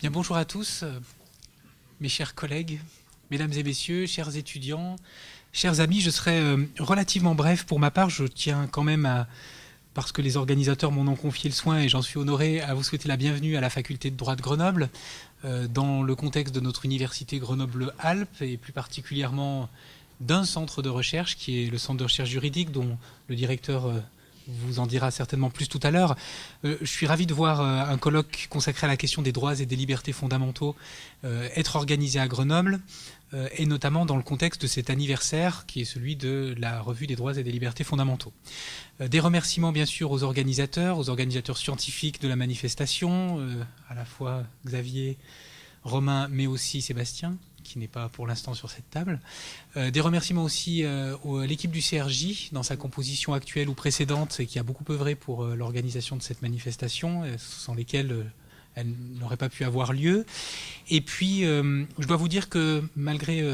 Bien, bonjour à tous, mes chers collègues, mesdames et messieurs, chers étudiants, chers amis. Je serai relativement bref pour ma part. Je tiens quand même à, parce que les organisateurs m'en ont confié le soin et j'en suis honoré, à vous souhaiter la bienvenue à la faculté de droit de Grenoble, dans le contexte de notre université Grenoble-Alpes et plus particulièrement d'un centre de recherche qui est le centre de recherche juridique dont le directeur vous en dira certainement plus tout à l'heure. Je suis ravi de voir un colloque consacré à la question des droits et des libertés fondamentaux être organisé à Grenoble, et notamment dans le contexte de cet anniversaire qui est celui de la revue des droits et des libertés fondamentaux. Des remerciements bien sûr aux organisateurs scientifiques de la manifestation, à la fois Xavier, Romain, mais aussi Sébastien, qui n'est pas pour l'instant sur cette table. Des remerciements aussi à l'équipe du CRJ, dans sa composition actuelle ou précédente, et qui a beaucoup œuvré pour l'organisation de cette manifestation, sans lesquelles elle n'aurait pas pu avoir lieu. Et puis, je dois vous dire que malgré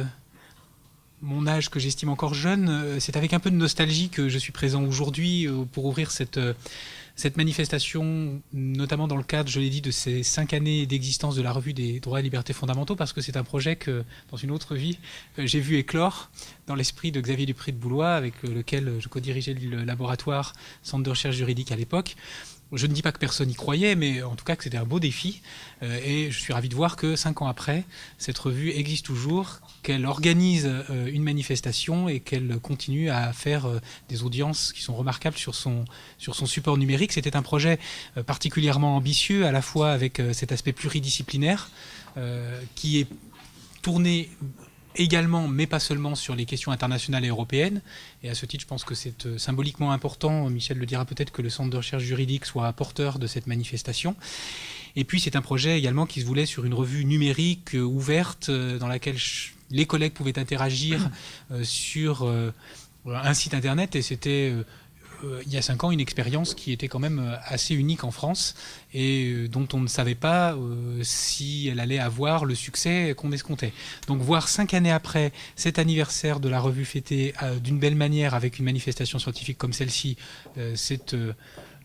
mon âge que j'estime encore jeune, c'est avec un peu de nostalgie que je suis présent aujourd'hui pour ouvrir cette manifestation, notamment dans le cadre, je l'ai dit, de ces 5 années d'existence de la revue des droits et libertés fondamentaux, parce que c'est un projet que, dans une autre vie, j'ai vu éclore dans l'esprit de Xavier Dupré de Boulois, avec lequel je co-dirigeais le laboratoire Centre de recherche juridique à l'époque. Je ne dis pas que personne y croyait, mais en tout cas que c'était un beau défi. Et je suis ravi de voir que 5 ans après, cette revue existe toujours, qu'elle organise une manifestation et qu'elle continue à faire des audiences qui sont remarquables sur son support numérique. C'était un projet particulièrement ambitieux, à la fois avec cet aspect pluridisciplinaire qui est tourné également, mais pas seulement, sur les questions internationales et européennes. Et à ce titre, je pense que c'est symboliquement important, Michel le dira peut-être, que le Centre de recherche juridique soit porteur de cette manifestation. Et puis c'est un projet également qui se voulait sur une revue numérique ouverte, dans laquelle les collègues pouvaient interagir sur un site internet, et c'était il y a 5 ans une expérience qui était quand même assez unique en France et dont on ne savait pas si elle allait avoir le succès qu'on escomptait. Donc voir 5 années après cet anniversaire de la revue fêtée d'une belle manière avec une manifestation scientifique comme celle-ci, c'est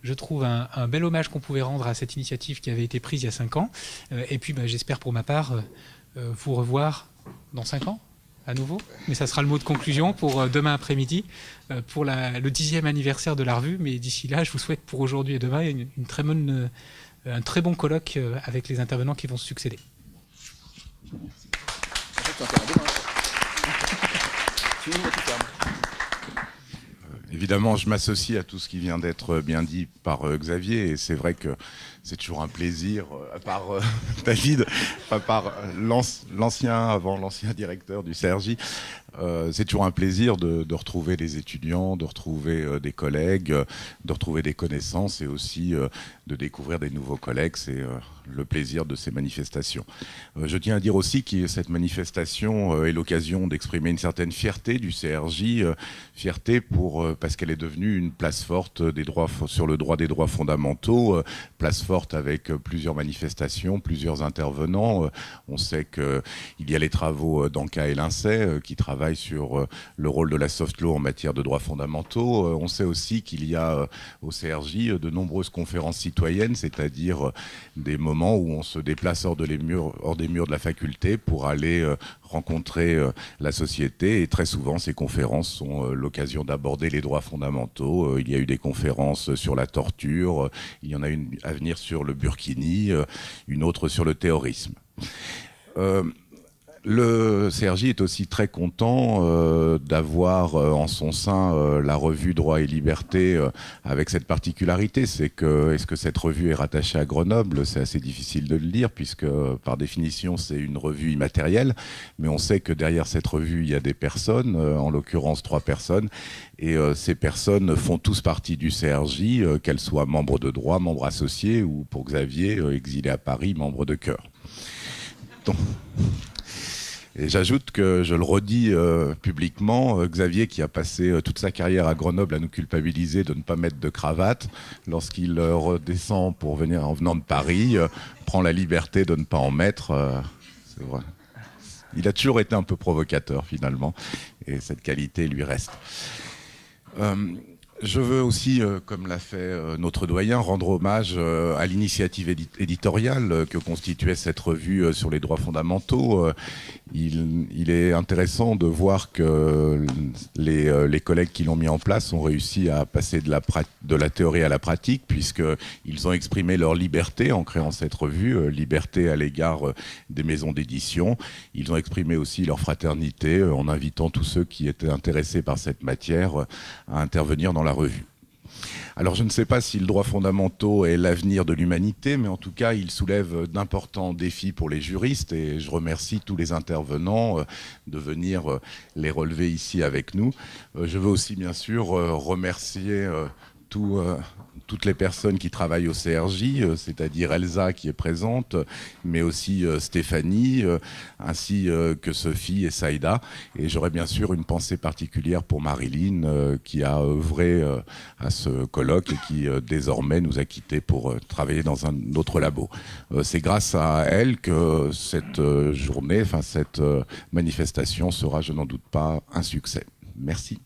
je trouve un bel hommage qu'on pouvait rendre à cette initiative qui avait été prise il y a 5 ans. Et puis j'espère pour ma part vous revoir dans 5 ans à nouveau, mais ça sera le mot de conclusion pour demain après-midi, pour le 10e anniversaire de la revue. Mais d'ici là, je vous souhaite pour aujourd'hui et demain un très bon colloque avec les intervenants qui vont se succéder. Évidemment, je m'associe à tout ce qui vient d'être bien dit par Xavier, et c'est vrai que c'est toujours un plaisir, par David, par l'ancien directeur du CRJ, c'est toujours un plaisir de retrouver des étudiants, de retrouver des collègues, de retrouver des connaissances et aussi de découvrir des nouveaux collègues. C'est le plaisir de ces manifestations. Je tiens à dire aussi que cette manifestation est l'occasion d'exprimer une certaine fierté du CRJ, fierté parce qu'elle est devenue une place forte sur le droit des droits fondamentaux, place forte avec plusieurs manifestations, plusieurs intervenants. On sait qu'il y a les travaux d'Anka et Lincey qui travaillent sur le rôle de la soft law en matière de droits fondamentaux. On sait aussi qu'il y a au CRJ de nombreuses conférences citoyennes, c'est-à-dire des moments où on se déplace hors des murs de la faculté pour aller rencontrer la société. Et très souvent, ces conférences sont l'occasion d'aborder les droits fondamentaux. Il y a eu des conférences sur la torture, il y en a une à venir sur le burkini, une autre sur le terrorisme. Le CRJ est aussi très content d'avoir en son sein la revue Droits et Libertés avec cette particularité, c'est que est-ce que cette revue est rattachée à Grenoble? C'est assez difficile de le dire puisque par définition c'est une revue immatérielle, mais on sait que derrière cette revue il y a des personnes, en l'occurrence 3 personnes, et ces personnes font tous partie du CRJ, qu'elles soient membres de droit, membres associés ou pour Xavier, exilé à Paris, membre de chœur. Donc... Et j'ajoute que, je le redis publiquement, Xavier, qui a passé toute sa carrière à Grenoble à nous culpabiliser de ne pas mettre de cravate, lorsqu'il redescend pour venir en venant de Paris, prend la liberté de ne pas en mettre. C'est vrai. Il a toujours été un peu provocateur finalement, et cette qualité lui reste. Je veux aussi, comme l'a fait notre doyen, rendre hommage à l'initiative éditoriale que constituait cette revue sur les droits fondamentaux. Il est intéressant de voir que les collègues qui l'ont mis en place ont réussi à passer de la théorie à la pratique, puisqu'ils ont exprimé leur liberté en créant cette revue, liberté à l'égard des maisons d'édition. Ils ont exprimé aussi leur fraternité en invitant tous ceux qui étaient intéressés par cette matière à intervenir dans la revue. Alors je ne sais pas si le droit fondamentaux est l'avenir de l'humanité, mais en tout cas il soulève d'importants défis pour les juristes et je remercie tous les intervenants de venir les relever ici avec nous. Je veux aussi bien sûr remercier toutes les personnes qui travaillent au CRJ, c'est-à-dire Elsa qui est présente, mais aussi Stéphanie, ainsi que Sophie et Saïda. Et j'aurais bien sûr une pensée particulière pour Marilyn, qui a œuvré à ce colloque et qui désormais nous a quittés pour travailler dans un autre labo. C'est grâce à elle que cette journée, cette manifestation sera, je n'en doute pas, un succès. Merci.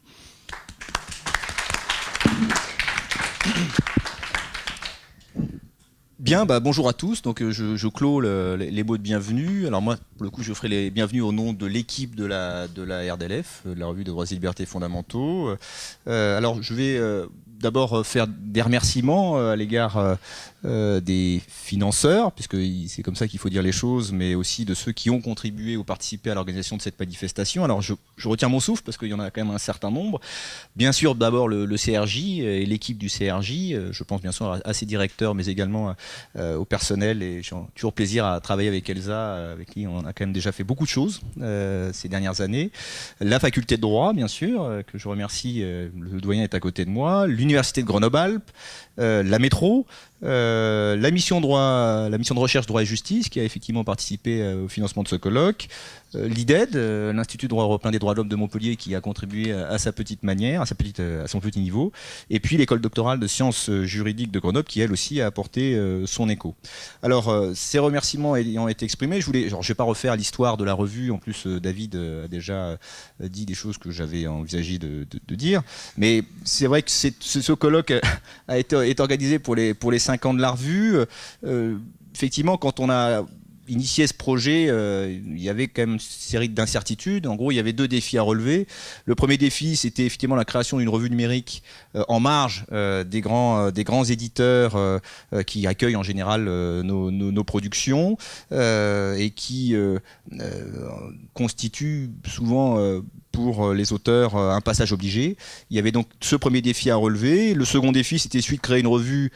Bien, bonjour à tous. Donc, je clôt les mots de bienvenue. Alors moi, pour le coup, je ferai les bienvenus au nom de l'équipe de la RDLF, de la Revue des droits et libertés fondamentaux. Alors, je vais d'abord faire des remerciements à l'égard des financeurs, puisque c'est comme ça qu'il faut dire les choses, mais aussi de ceux qui ont contribué ou participé à l'organisation de cette manifestation. Alors je retiens mon souffle, parce qu'il y en a quand même un certain nombre. Bien sûr, d'abord le CRJ et l'équipe du CRJ. Je pense bien sûr à ses directeurs, mais également au personnel. Et j'ai toujours plaisir à travailler avec Elsa, avec qui on a quand même déjà fait beaucoup de choses ces dernières années. La faculté de droit, bien sûr, que je remercie. Le doyen est à côté de moi. L'université de Grenoble-Alpes, la métro, la mission de recherche droit et justice qui a effectivement participé au financement de ce colloque, l'IDED, l'Institut de droit européen des droits de l'homme de Montpellier qui a contribué à sa petite manière, à son petit niveau, et puis l'école doctorale de sciences juridiques de Grenoble qui elle aussi a apporté son écho. Alors ces remerciements ayant été exprimés, je vais pas refaire l'histoire de la revue, en plus David a déjà dit des choses que j'avais envisagé de dire, mais c'est vrai que ce colloque est organisé pour les 5 ans de la revue. Effectivement, quand on a initié ce projet, il y avait quand même une série d'incertitudes. En gros, il y avait 2 défis à relever. Le premier défi, c'était effectivement la création d'une revue numérique en marge des grands éditeurs qui accueillent en général nos productions et qui constituent souvent pour les auteurs un passage obligé. Il y avait donc ce premier défi à relever. Le second défi, c'était celui de créer une revue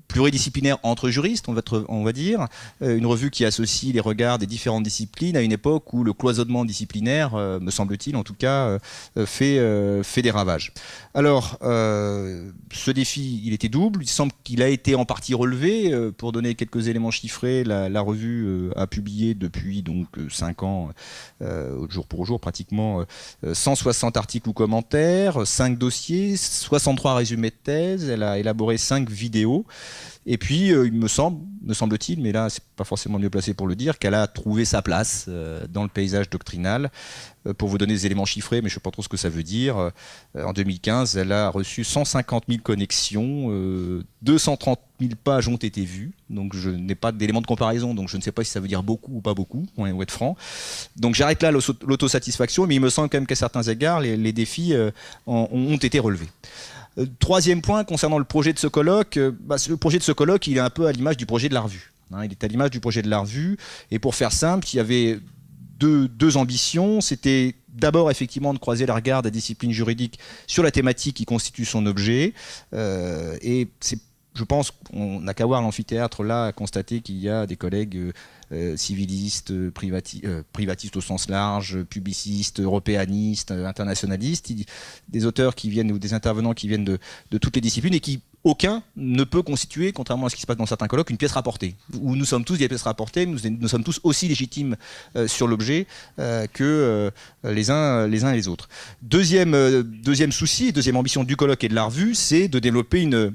pluridisciplinaire entre juristes, on va dire, une revue qui associe les regards des différentes disciplines à une époque où le cloisonnement disciplinaire, me semble-t-il en tout cas, fait des ravages. Alors, ce défi, il était double. Il semble qu'il a été en partie relevé. Pour donner quelques éléments chiffrés, la revue a publié depuis donc 5 ans, jour pour jour pratiquement, 160 articles ou commentaires, 5 dossiers, 63 résumés de thèse. Elle a élaboré 5 vidéos. Et puis, il me semble-t-il, mais là, c'est pas forcément mieux placé pour le dire, qu'elle a trouvé sa place dans le paysage doctrinal. Pour vous donner des éléments chiffrés, mais je ne sais pas trop ce que ça veut dire, en 2015, elle a reçu 150 000 connexions, 230 000 pages ont été vues, donc je n'ai pas d'éléments de comparaison, donc je ne sais pas si ça veut dire beaucoup ou pas beaucoup, on va être franc. Donc j'arrête là l'autosatisfaction, mais il me semble quand même qu'à certains égards, les défis ont été relevés. Troisième point, concernant le projet de ce colloque, le projet de ce colloque, il est un peu à l'image du projet de la revue. Il est à l'image du projet de la revue, et pour faire simple, il y avait deux ambitions. C'était d'abord effectivement de croiser le regard des disciplines juridiques sur la thématique qui constitue son objet, et je pense qu'on n'a qu'à voir l'amphithéâtre là, à constater qu'il y a des collègues civilistes, privatistes au sens large, publicistes, européanistes, internationalistes, des auteurs qui viennent ou des intervenants qui viennent de toutes les disciplines et qui aucun ne peut constituer, contrairement à ce qui se passe dans certains colloques, une pièce rapportée. Où nous sommes tous des pièces rapportées, nous sommes tous aussi légitimes sur l'objet que les uns et les autres. Deuxième souci, deuxième ambition du colloque et de la revue, c'est de développer une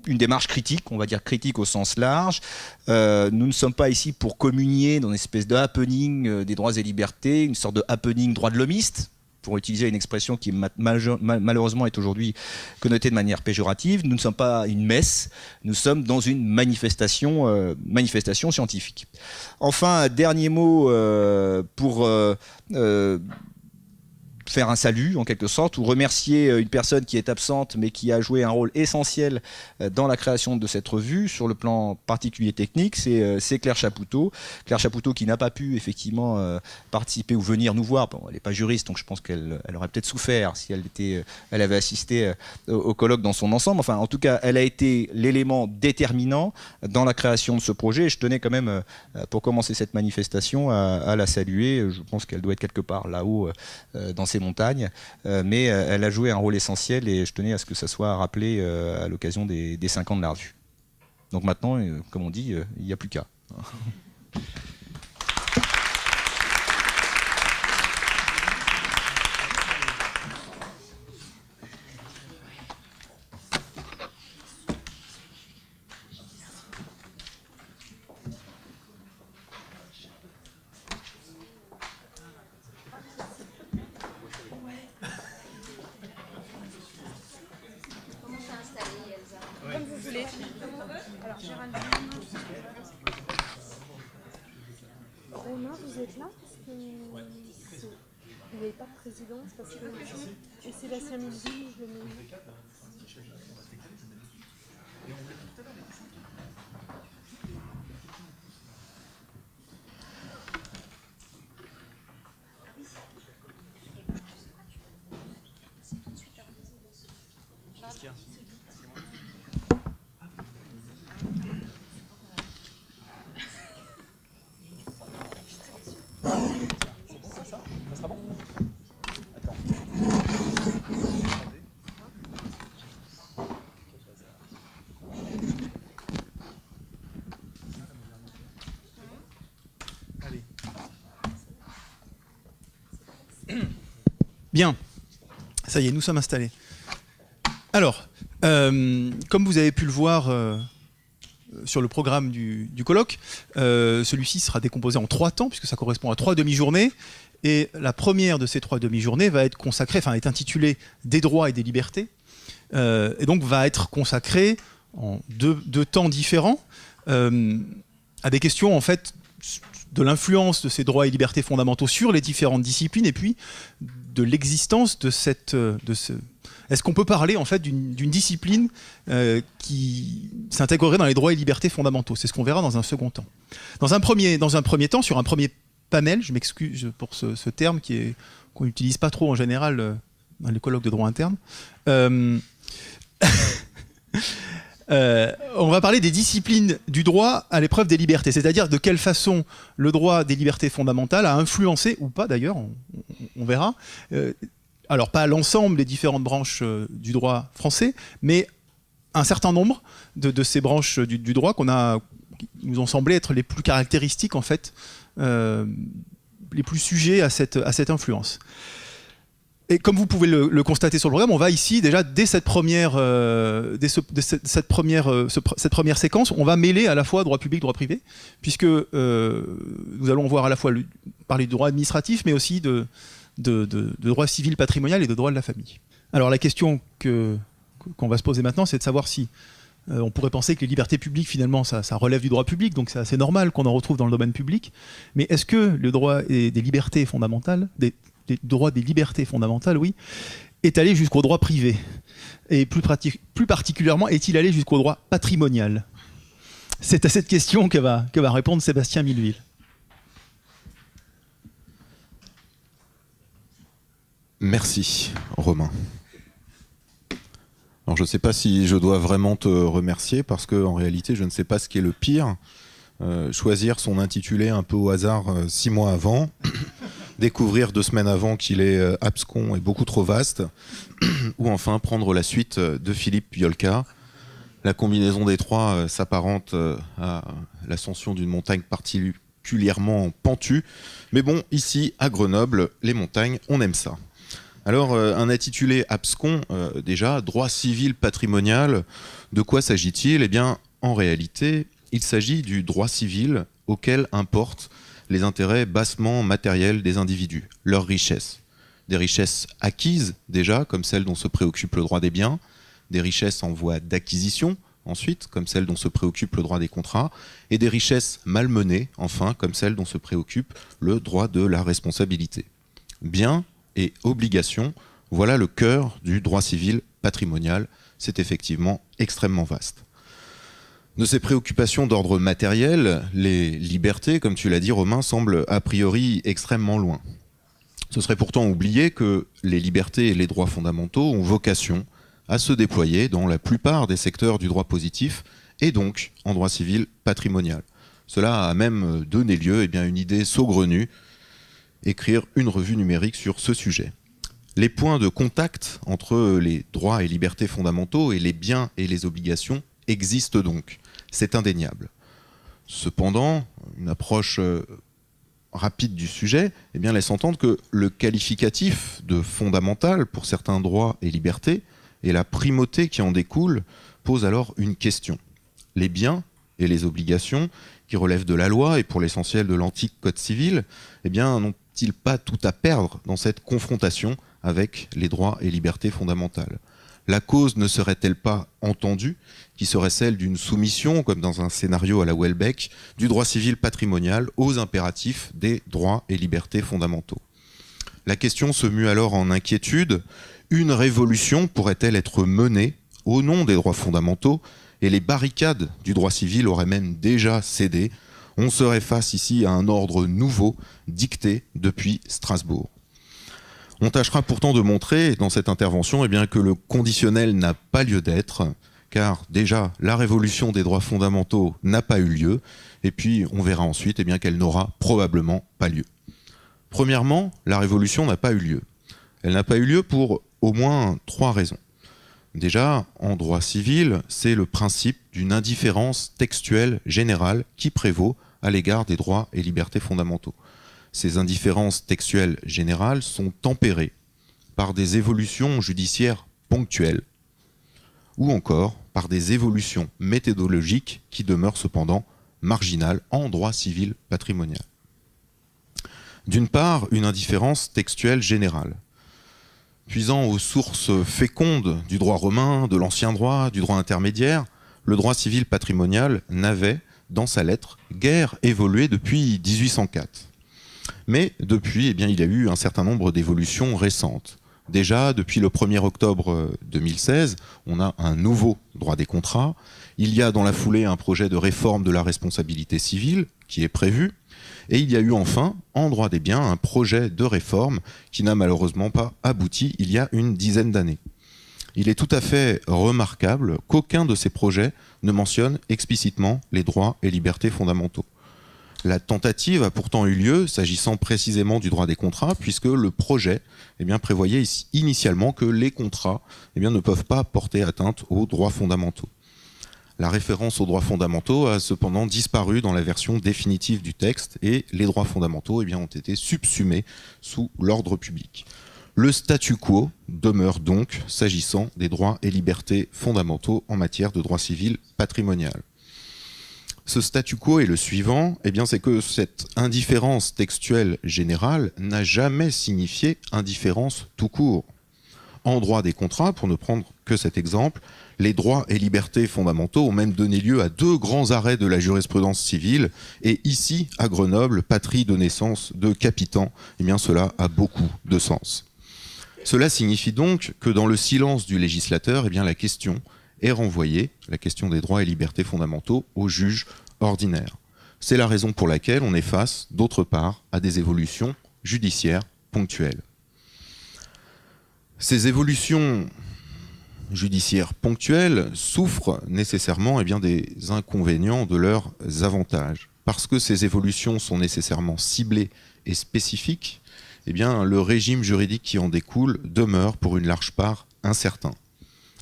démarche critique, on va dire critique au sens large. Nous ne sommes pas ici pour communier dans une espèce de happening des droits et libertés, une sorte de happening droit de l'homiste. pour utiliser une expression qui malheureusement est aujourd'hui connotée de manière péjorative, nous ne sommes pas une messe, nous sommes dans une manifestation scientifique. Enfin, un dernier mot pour faire un salut en quelque sorte, ou remercier une personne qui est absente mais qui a joué un rôle essentiel dans la création de cette revue sur le plan particulier technique, c'est Claire Chapoutot. Claire Chapoutot qui n'a pas pu effectivement participer ou venir nous voir. Bon, elle n'est pas juriste, donc je pense qu'elle aurait peut-être souffert si elle avait assisté au colloque dans son ensemble. Enfin, en tout cas, elle a été l'élément déterminant dans la création de ce projet. Et je tenais quand même, pour commencer cette manifestation, à la saluer. Je pense qu'elle doit être quelque part là-haut dans ses montagnes, mais elle a joué un rôle essentiel et je tenais à ce que ça soit rappelé à l'occasion des 5 ans de la revue. Donc maintenant, comme on dit, il n'y a plus qu'à. Comme vous voulez. Alors, Géraldine. Romain, vous êtes là parce que vous n'avez pas de présidence parce que et Sébastien Milville, je le mets. Bien, ça y est, nous sommes installés. Alors, comme vous avez pu le voir sur le programme du colloque, celui-ci sera décomposé en 3 temps, puisque ça correspond à 3 demi-journées. Et la première de ces 3 demi-journées va être consacrée, enfin est intitulée « Des droits et des libertés », et donc va être consacrée en deux temps différents à des questions en fait de l'influence de ces droits et libertés fondamentaux sur les différentes disciplines et puis de l'existence de Est-ce qu'on peut parler en fait d'une discipline qui s'intégrerait dans les droits et libertés fondamentaux? C'est ce qu'on verra dans un second temps. Dans un premier temps, sur un premier panel, je m'excuse pour ce terme qu'on n'utilise pas trop en général dans les colloques de droit interne. On va parler des disciplines du droit à l'épreuve des libertés, c'est-à-dire de quelle façon le droit des libertés fondamentales a influencé, ou pas d'ailleurs, on verra, alors pas l'ensemble des différentes branches du droit français, mais un certain nombre de ces branches du droit qui nous ont semblé être les plus caractéristiques en fait, les plus sujets à cette influence. Et comme vous pouvez le constater sur le programme, on va ici déjà dès cette première séquence, on va mêler à la fois droit public, droit privé, puisque nous allons voir à la fois parler du droit administratif, mais aussi de droit civil patrimonial et de droit de la famille. Alors la question qu'on va se poser maintenant, c'est de savoir si on pourrait penser que les libertés publiques, finalement, ça relève du droit public, donc c'est assez normal qu'on en retrouve dans le domaine public. Mais est-ce que le droit des libertés fondamentales, des droits des libertés fondamentales, oui, est allé jusqu'au droit privé? Et plus particulièrement, est-il allé jusqu'au droit patrimonial? C'est à cette question que va répondre Sébastien Milville. Merci, Romain. Alors, je ne sais pas si je dois vraiment te remercier, parce qu'en réalité, je ne sais pas ce qui est le pire. Choisir son intitulé un peu au hasard 6 mois avant, découvrir 2 semaines avant qu'il est abscon et beaucoup trop vaste, ou enfin prendre la suite de Philippe Violka. La combinaison des 3 s'apparente à l'ascension d'une montagne particulièrement pentue. Mais bon, ici, à Grenoble, les montagnes, on aime ça. Alors, un intitulé abscon, déjà, droit civil patrimonial, de quoi s'agit-il? Eh bien, en réalité, il s'agit du droit civil auquel importent les intérêts bassement matériels des individus, leur richesse. des richesses acquises déjà, comme celles dont se préoccupe le droit des biens, des richesses en voie d'acquisition, ensuite, comme celles dont se préoccupe le droit des contrats, et des richesses malmenées, enfin, comme celles dont se préoccupe le droit de la responsabilité. Biens et obligations, voilà le cœur du droit civil patrimonial. C'est effectivement extrêmement vaste. De ces préoccupations d'ordre matériel, les libertés, comme tu l'as dit Romain, semblent a priori extrêmement loin. Ce serait pourtant oublier que les libertés et les droits fondamentaux ont vocation à se déployer dans la plupart des secteurs du droit positif et donc en droit civil patrimonial. Cela a même donné lieu à une idée saugrenue, écrire une revue numérique sur ce sujet. Les points de contact entre les droits et libertés fondamentaux et les biens et les obligations existent donc, c'est indéniable. Cependant, une approche rapide du sujet laisse entendre que le qualificatif de fondamental pour certains droits et libertés et la primauté qui en découle pose alors une question. Les biens et les obligations qui relèvent de la loi et pour l'essentiel de l'antique code civil, n'ont-ils pas tout à perdre dans cette confrontation avec les droits et libertés fondamentales? La cause ne serait-elle pas entendue, qui serait celle d'une soumission, comme dans un scénario à la Houellebecq, du droit civil patrimonial aux impératifs des droits et libertés fondamentaux? La question se mue alors en inquiétude. Une révolution pourrait-elle être menée au nom des droits fondamentaux et les barricades du droit civil auraient même déjà cédé? On serait face ici à un ordre nouveau dicté depuis Strasbourg. On tâchera pourtant de montrer dans cette intervention que le conditionnel n'a pas lieu d'être, car déjà la révolution des droits fondamentaux n'a pas eu lieu, et puis on verra ensuite qu'elle n'aura probablement pas lieu. Premièrement, la révolution n'a pas eu lieu. Elle n'a pas eu lieu pour au moins 3 raisons. Déjà, en droit civil, c'est le principe d'une indifférence textuelle générale qui prévaut à l'égard des droits et libertés fondamentaux. Ces indifférences textuelles générales sont tempérées par des évolutions judiciaires ponctuelles ou encore par des évolutions méthodologiques qui demeurent cependant marginales en droit civil patrimonial. D'une part, une indifférence textuelle générale. Puisant aux sources fécondes du droit romain, de l'ancien droit, du droit intermédiaire, le droit civil patrimonial n'avait, dans sa lettre, guère évolué depuis 1804. Mais depuis, il y a eu un certain nombre d'évolutions récentes. Déjà, depuis le 1er octobre 2016, on a un nouveau droit des contrats. Il y a dans la foulée un projet de réforme de la responsabilité civile qui est prévu. Et il y a eu enfin, en droit des biens, un projet de réforme qui n'a malheureusement pas abouti il y a une dizaine d'années. Il est tout à fait remarquable qu'aucun de ces projets ne mentionne explicitement les droits et libertés fondamentaux. La tentative a pourtant eu lieu s'agissant précisément du droit des contrats, puisque le projet prévoyait initialement que les contrats ne peuvent pas porter atteinte aux droits fondamentaux. La référence aux droits fondamentaux a cependant disparu dans la version définitive du texte et les droits fondamentaux ont été subsumés sous l'ordre public. Le statu quo demeure donc s'agissant des droits et libertés fondamentaux en matière de droit civil patrimonial. Ce statu quo est le suivant, c'est que cette indifférence textuelle générale n'a jamais signifié indifférence tout court. En droit des contrats, pour ne prendre que cet exemple, les droits et libertés fondamentaux ont même donné lieu à 2 grands arrêts de la jurisprudence civile, et ici, à Grenoble, patrie de naissance de capitans, cela a beaucoup de sens. Cela signifie donc que dans le silence du législateur, la question est renvoyée, la question des droits et libertés fondamentaux, au juge ordinaire. C'est la raison pour laquelle on est face, d'autre part, à des évolutions judiciaires ponctuelles. Ces évolutions judiciaires ponctuelles souffrent nécessairement des inconvénients de leurs avantages. Parce que ces évolutions sont nécessairement ciblées et spécifiques, le régime juridique qui en découle demeure pour une large part incertain.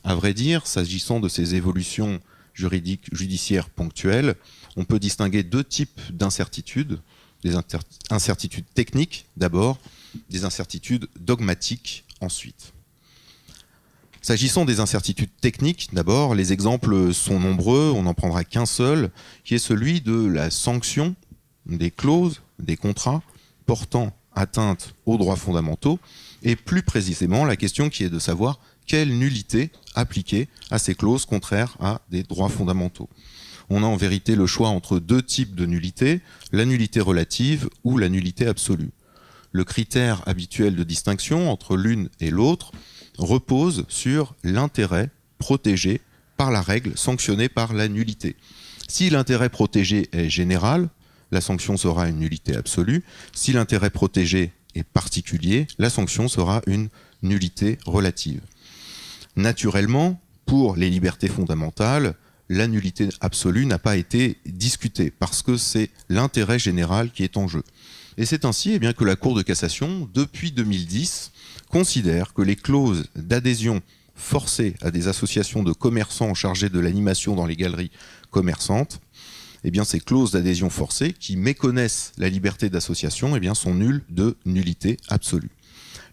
À vrai dire, s'agissant de ces évolutions judiciaires ponctuelles, on peut distinguer 2 types d'incertitudes. Des incertitudes techniques d'abord, des incertitudes dogmatiques ensuite. S'agissant des incertitudes techniques, d'abord, les exemples sont nombreux, on n'en prendra qu'un seul, qui est celui de la sanction des clauses, des contrats portant atteinte aux droits fondamentaux, et plus précisément la question qui est de savoir quelle nullité appliquer à ces clauses contraires à des droits fondamentaux. On a en vérité le choix entre deux types de nullité, la nullité relative ou la nullité absolue. Le critère habituel de distinction entre l'une et l'autre repose sur l'intérêt protégé par la règle sanctionnée par la nullité. Si l'intérêt protégé est général, la sanction sera une nullité absolue. Si l'intérêt protégé est particulier, la sanction sera une nullité relative. Naturellement, pour les libertés fondamentales, la nullité absolue n'a pas été discutée parce que c'est l'intérêt général qui est en jeu. Et c'est ainsi eh bien, que la Cour de cassation, depuis 2010, considère que les clauses d'adhésion forcée à des associations de commerçants chargés de l'animation dans les galeries commerçantes, eh bien, ces clauses d'adhésion forcée qui méconnaissent la liberté d'association eh bien, sont nulles de nullité absolue.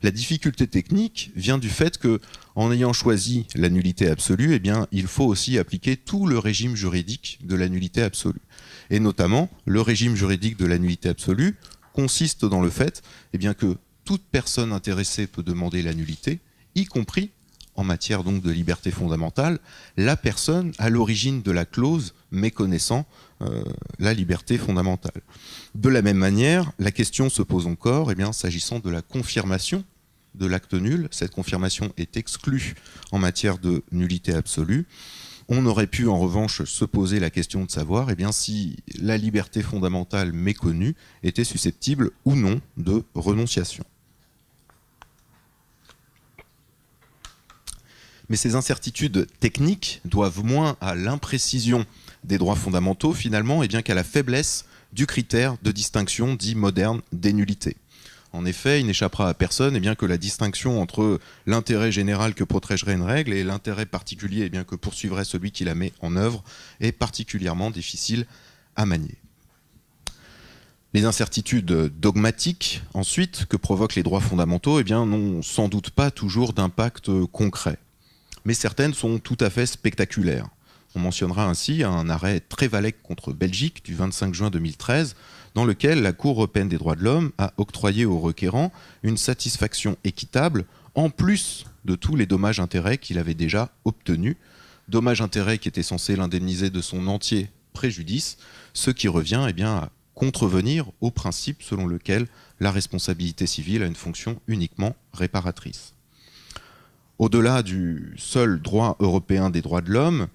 La difficulté technique vient du fait que, en ayant choisi la nullité absolue, eh bien, il faut aussi appliquer tout le régime juridique de la nullité absolue. Et notamment, le régime juridique de la nullité absolue consiste dans le fait eh bien, que toute personne intéressée peut demander la nullité, y compris, en matière donc de liberté fondamentale, la personne à l'origine de la clause méconnaissant la liberté fondamentale. De la même manière, la question se pose encore, eh bien, s'agissant de la confirmation de l'acte nul. Cette confirmation est exclue en matière de nullité absolue. On aurait pu en revanche se poser la question de savoir eh bien, si la liberté fondamentale méconnue était susceptible ou non de renonciation. Mais ces incertitudes techniques doivent moins à l'imprécision des droits fondamentaux finalement eh bien, qu'à la faiblesse du critère de distinction dit moderne des nullités. En effet, il n'échappera à personne eh bien, que la distinction entre l'intérêt général que protégerait une règle et l'intérêt particulier eh bien, que poursuivrait celui qui la met en œuvre est particulièrement difficile à manier. Les incertitudes dogmatiques, ensuite, que provoquent les droits fondamentaux, eh bien, n'ont sans doute pas toujours d'impact concret. Mais certaines sont tout à fait spectaculaires. On mentionnera ainsi un arrêt Trevalec contre Belgique du 25 juin 2013, dans lequel la Cour européenne des droits de l'homme a octroyé aux requérants une satisfaction équitable, en plus de tous les dommages-intérêts qu'il avait déjà obtenus, dommages-intérêts qui étaient censés l'indemniser de son entier préjudice, ce qui revient eh bien, à contrevenir au principe selon lequel la responsabilité civile a une fonction uniquement réparatrice. Au-delà du seul droit européen des droits de l'homme,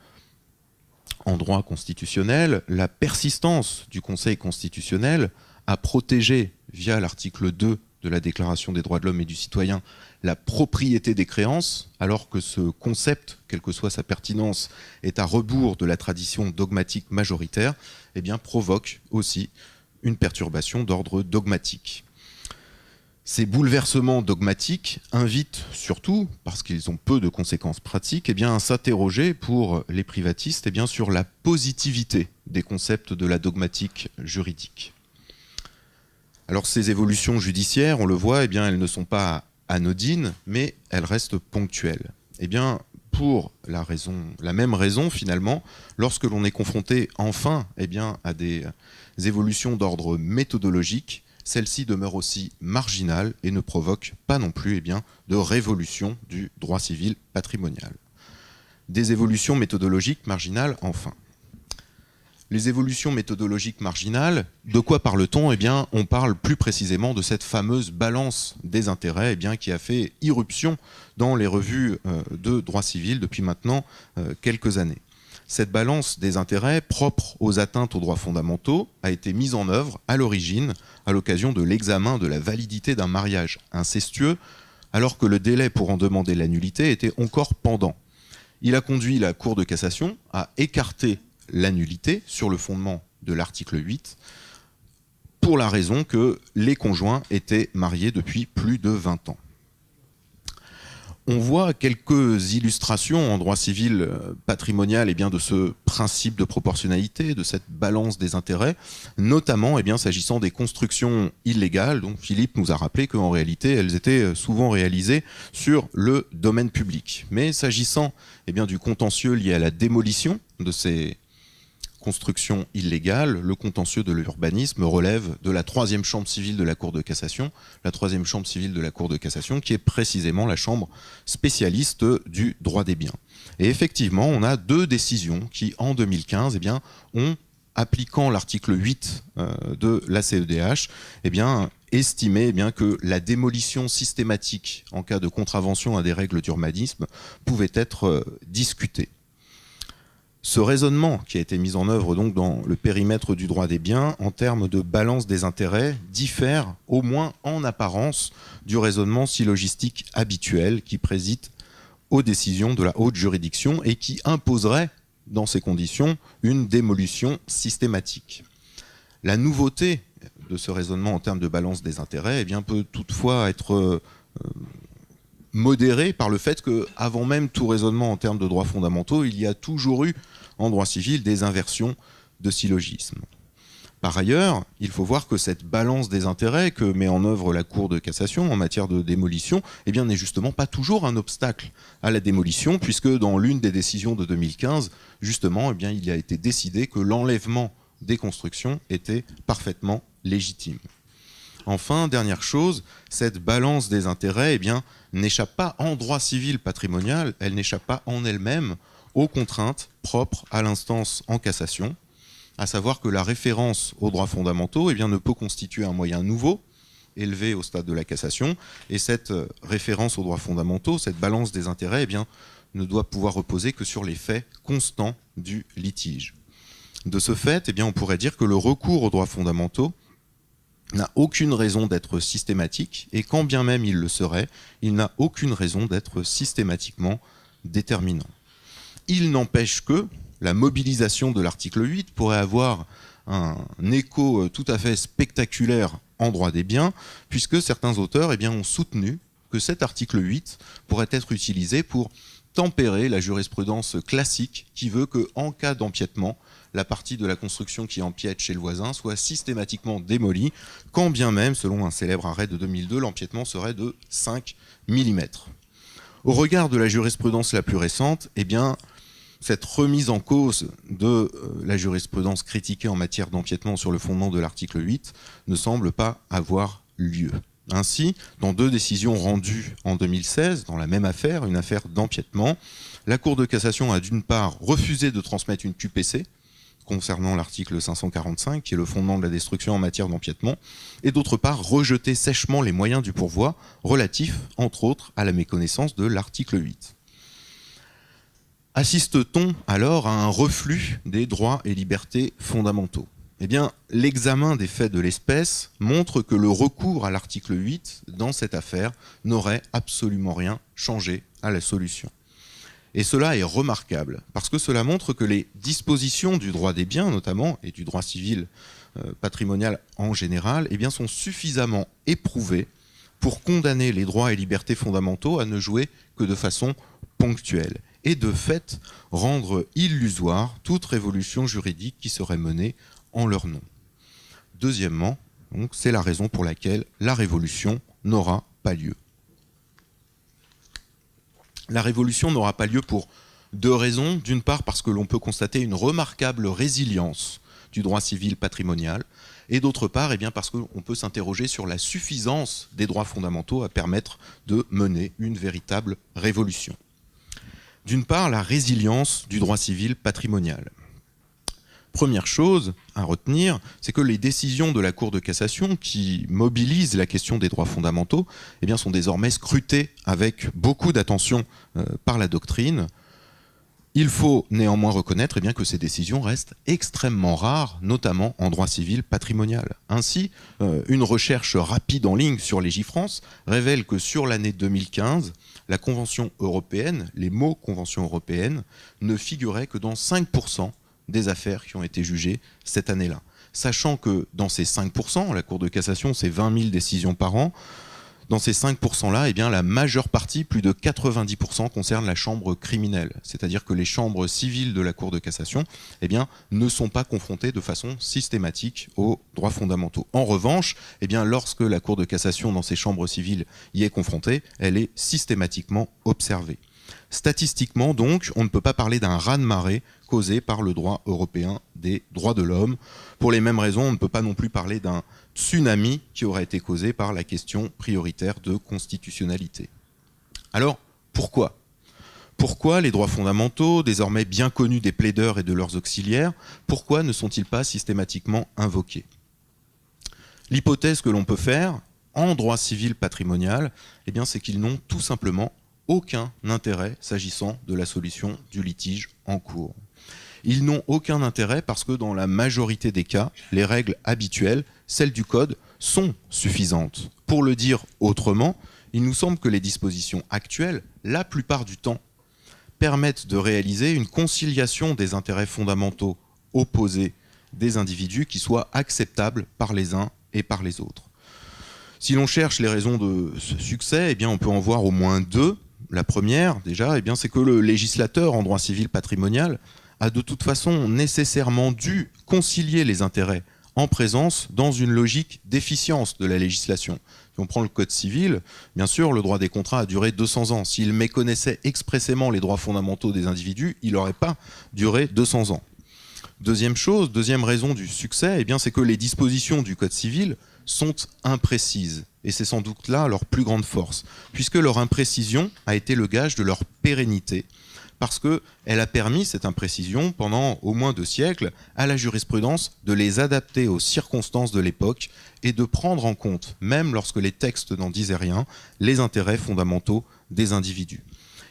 en droit constitutionnel, la persistance du Conseil constitutionnel à protéger, via l'article 2 de la Déclaration des droits de l'homme et du citoyen, la propriété des créances, alors que ce concept, quelle que soit sa pertinence, est à rebours de la tradition dogmatique majoritaire, eh bien, provoque aussi une perturbation d'ordre dogmatique. Ces bouleversements dogmatiques invitent surtout, parce qu'ils ont peu de conséquences pratiques, eh bien, à s'interroger pour les privatistes eh bien, sur la positivité des concepts de la dogmatique juridique. Alors ces évolutions judiciaires, on le voit, eh bien, elles ne sont pas anodines, mais elles restent ponctuelles. Eh bien, pour la même raison, finalement, lorsque l'on est confronté enfin eh bien, à des évolutions d'ordre méthodologique, celle-ci demeure aussi marginale et ne provoque pas non plus eh bien, de révolution du droit civil patrimonial. Des évolutions méthodologiques marginales, enfin. Les évolutions méthodologiques marginales, de quoi parle-t-on ? Eh bien, on parle plus précisément de cette fameuse balance des intérêts eh bien, qui a fait irruption dans les revues de droit civil depuis maintenant quelques années. Cette balance des intérêts propre aux atteintes aux droits fondamentaux a été mise en œuvre à l'origine à l'occasion de l'examen de la validité d'un mariage incestueux, alors que le délai pour en demander la nullité était encore pendant. Il a conduit la Cour de cassation à écarter la nullité sur le fondement de l'article 8, pour la raison que les conjoints étaient mariés depuis plus de 20 ans. On voit quelques illustrations en droit civil patrimonial eh bien, de ce principe de proportionnalité, de cette balance des intérêts, notamment eh bien, s'agissant des constructions illégales, dont Philippe nous a rappelé qu'en réalité elles étaient souvent réalisées sur le domaine public. Mais s'agissant eh bien, du contentieux lié à la démolition de ces construction illégale, le contentieux de l'urbanisme relève de la 3e chambre civile de la Cour de cassation, la 3e chambre civile de la Cour de cassation qui est précisément la chambre spécialiste du droit des biens. Et effectivement, on a 2 décisions qui, en 2015, ont, appliquant l'article 8 de la CEDH, estimé que la démolition systématique en cas de contravention à des règles d'urbanisme pouvait être discutée. Ce raisonnement qui a été mis en œuvre donc dans le périmètre du droit des biens en termes de balance des intérêts diffère au moins en apparence du raisonnement syllogistique habituel qui préside aux décisions de la haute juridiction et qui imposerait dans ces conditions une démolition systématique. La nouveauté de ce raisonnement en termes de balance des intérêts peut toutefois être modérée par le fait qu'avant même tout raisonnement en termes de droits fondamentaux, il y a toujours eu en droit civil des inversions de syllogisme. Par ailleurs, il faut voir que cette balance des intérêts que met en œuvre la Cour de cassation en matière de démolition n'est justement pas toujours un obstacle à la démolition, puisque dans l'une des décisions de 2015, justement, il a été décidé que l'enlèvement des constructions était parfaitement légitime. Enfin, dernière chose, cette balance des intérêts n'échappe pas en droit civil patrimonial, elle n'échappe pas en elle-même aux contraintes propres à l'instance en cassation, à savoir que la référence aux droits fondamentaux ne peut constituer un moyen nouveau, élevé au stade de la cassation, et cette référence aux droits fondamentaux, cette balance des intérêts, ne doit pouvoir reposer que sur les faits constants du litige. De ce fait, on pourrait dire que le recours aux droits fondamentaux n'a aucune raison d'être systématique, et quand bien même il le serait, il n'a aucune raison d'être systématiquement déterminant. Il n'empêche que la mobilisation de l'article 8 pourrait avoir un écho tout à fait spectaculaire en droit des biens, puisque certains auteurs ont soutenu que cet article 8 pourrait être utilisé pour tempérer la jurisprudence classique qui veut qu'en cas d'empiètement, la partie de la construction qui empiète chez le voisin soit systématiquement démolie, quand bien même, selon un célèbre arrêt de 2002, l'empiètement serait de 5 mm. Au regard de la jurisprudence la plus récente, cette remise en cause de la jurisprudence critiquée en matière d'empiètement sur le fondement de l'article 8 ne semble pas avoir lieu. Ainsi, dans 2 décisions rendues en 2016, dans la même affaire, une affaire d'empiètement, la Cour de cassation a d'une part refusé de transmettre une QPC concernant l'article 545, qui est le fondement de la destruction en matière d'empiètement, et d'autre part rejeté sèchement les moyens du pourvoi relatifs, entre autres, à la méconnaissance de l'article 8. Assiste-t-on alors à un reflux des droits et libertés fondamentaux ? L'examen des faits de l'espèce montre que le recours à l'article 8 dans cette affaire n'aurait absolument rien changé à la solution. Et cela est remarquable, parce que cela montre que les dispositions du droit des biens, notamment, et du droit civil patrimonial en général, sont suffisamment éprouvées pour condamner les droits et libertés fondamentaux à ne jouer que de façon ponctuelle, et de fait rendre illusoire toute révolution juridique qui serait menée en leur nom. Deuxièmement, c'est la raison pour laquelle la révolution n'aura pas lieu. La révolution n'aura pas lieu pour 2 raisons. D'une part, parce que l'on peut constater une remarquable résilience du droit civil patrimonial, et d'autre part, parce qu'on peut s'interroger sur la suffisance des droits fondamentaux à permettre de mener une véritable révolution. D'une part, la résilience du droit civil patrimonial. Première chose à retenir, c'est que les décisions de la Cour de cassation qui mobilisent la question des droits fondamentaux sont désormais scrutées avec beaucoup d'attention par la doctrine. Il faut néanmoins reconnaître que ces décisions restent extrêmement rares, notamment en droit civil patrimonial. Ainsi, une recherche rapide en ligne sur Légifrance révèle que sur l'année 2015, la Convention européenne, les mots Convention européenne, ne figuraient que dans 5% des affaires qui ont été jugées cette année-là. Sachant que dans ces 5%, la Cour de cassation, c'est 20 000 décisions par an, dans ces 5%-là, la majeure partie, plus de 90%, concerne la chambre criminelle. C'est-à-dire que les chambres civiles de la Cour de cassation ne sont pas confrontées de façon systématique aux droits fondamentaux. En revanche, lorsque la Cour de cassation, dans ses chambres civiles, y est confrontée, elle est systématiquement observée. Statistiquement, donc, on ne peut pas parler d'un raz-de-marée causé par le droit européen des droits de l'homme. Pour les mêmes raisons, on ne peut pas non plus parler d'un tsunami qui aurait été causé par la question prioritaire de constitutionnalité. Alors, pourquoi ? Pourquoi les droits fondamentaux, désormais bien connus des plaideurs et de leurs auxiliaires, pourquoi ne sont-ils pas systématiquement invoqués ? L'hypothèse que l'on peut faire en droit civil patrimonial, eh bien, c'est qu'ils n'ont tout simplement aucun intérêt s'agissant de la solution du litige en cours. Ils n'ont aucun intérêt parce que dans la majorité des cas, les règles habituelles, celles du Code, sont suffisantes. Pour le dire autrement, il nous semble que les dispositions actuelles, la plupart du temps, permettent de réaliser une conciliation des intérêts fondamentaux opposés des individus qui soit acceptable par les uns et par les autres. Si l'on cherche les raisons de ce succès, eh bien, on peut en voir au moins deux. La première, déjà, eh bien, c'est que le législateur en droit civil patrimonial a de toute façon nécessairement dû concilier les intérêts en présence dans une logique d'efficience de la législation. Si on prend le Code civil, bien sûr, le droit des contrats a duré 200 ans. S'il méconnaissait expressément les droits fondamentaux des individus, il n'aurait pas duré 200 ans. Deuxième raison du succès, eh bien, c'est que les dispositions du Code civil sont imprécises. Et c'est sans doute là leur plus grande force, puisque leur imprécision a été le gage de leur pérennité, parce qu'elle a permis, cette imprécision, pendant au moins 2 siècles, à la jurisprudence de les adapter aux circonstances de l'époque et de prendre en compte, même lorsque les textes n'en disaient rien, les intérêts fondamentaux des individus.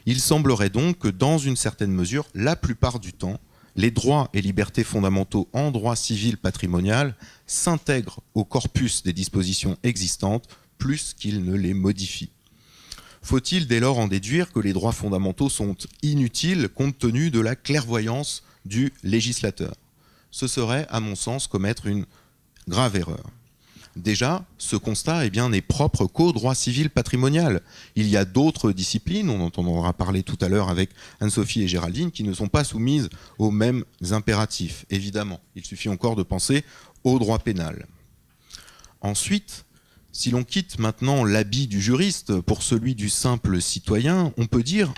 Il semblerait donc que, dans une certaine mesure, la plupart du temps, les droits et libertés fondamentaux en droit civil patrimonial s'intègrent au corpus des dispositions existantes plus qu'ils ne les modifient. Faut-il dès lors en déduire que les droits fondamentaux sont inutiles compte tenu de la clairvoyance du législateur ? Ce serait, à mon sens, commettre une grave erreur. Déjà, ce constat n'est propre qu'au droit civil patrimonial. Il y a d'autres disciplines, on entendra parler tout à l'heure avec Anne-Sophie et Géraldine, qui ne sont pas soumises aux mêmes impératifs, évidemment. Il suffit encore de penser au droit pénal. Ensuite, si l'on quitte maintenant l'habit du juriste pour celui du simple citoyen, on peut dire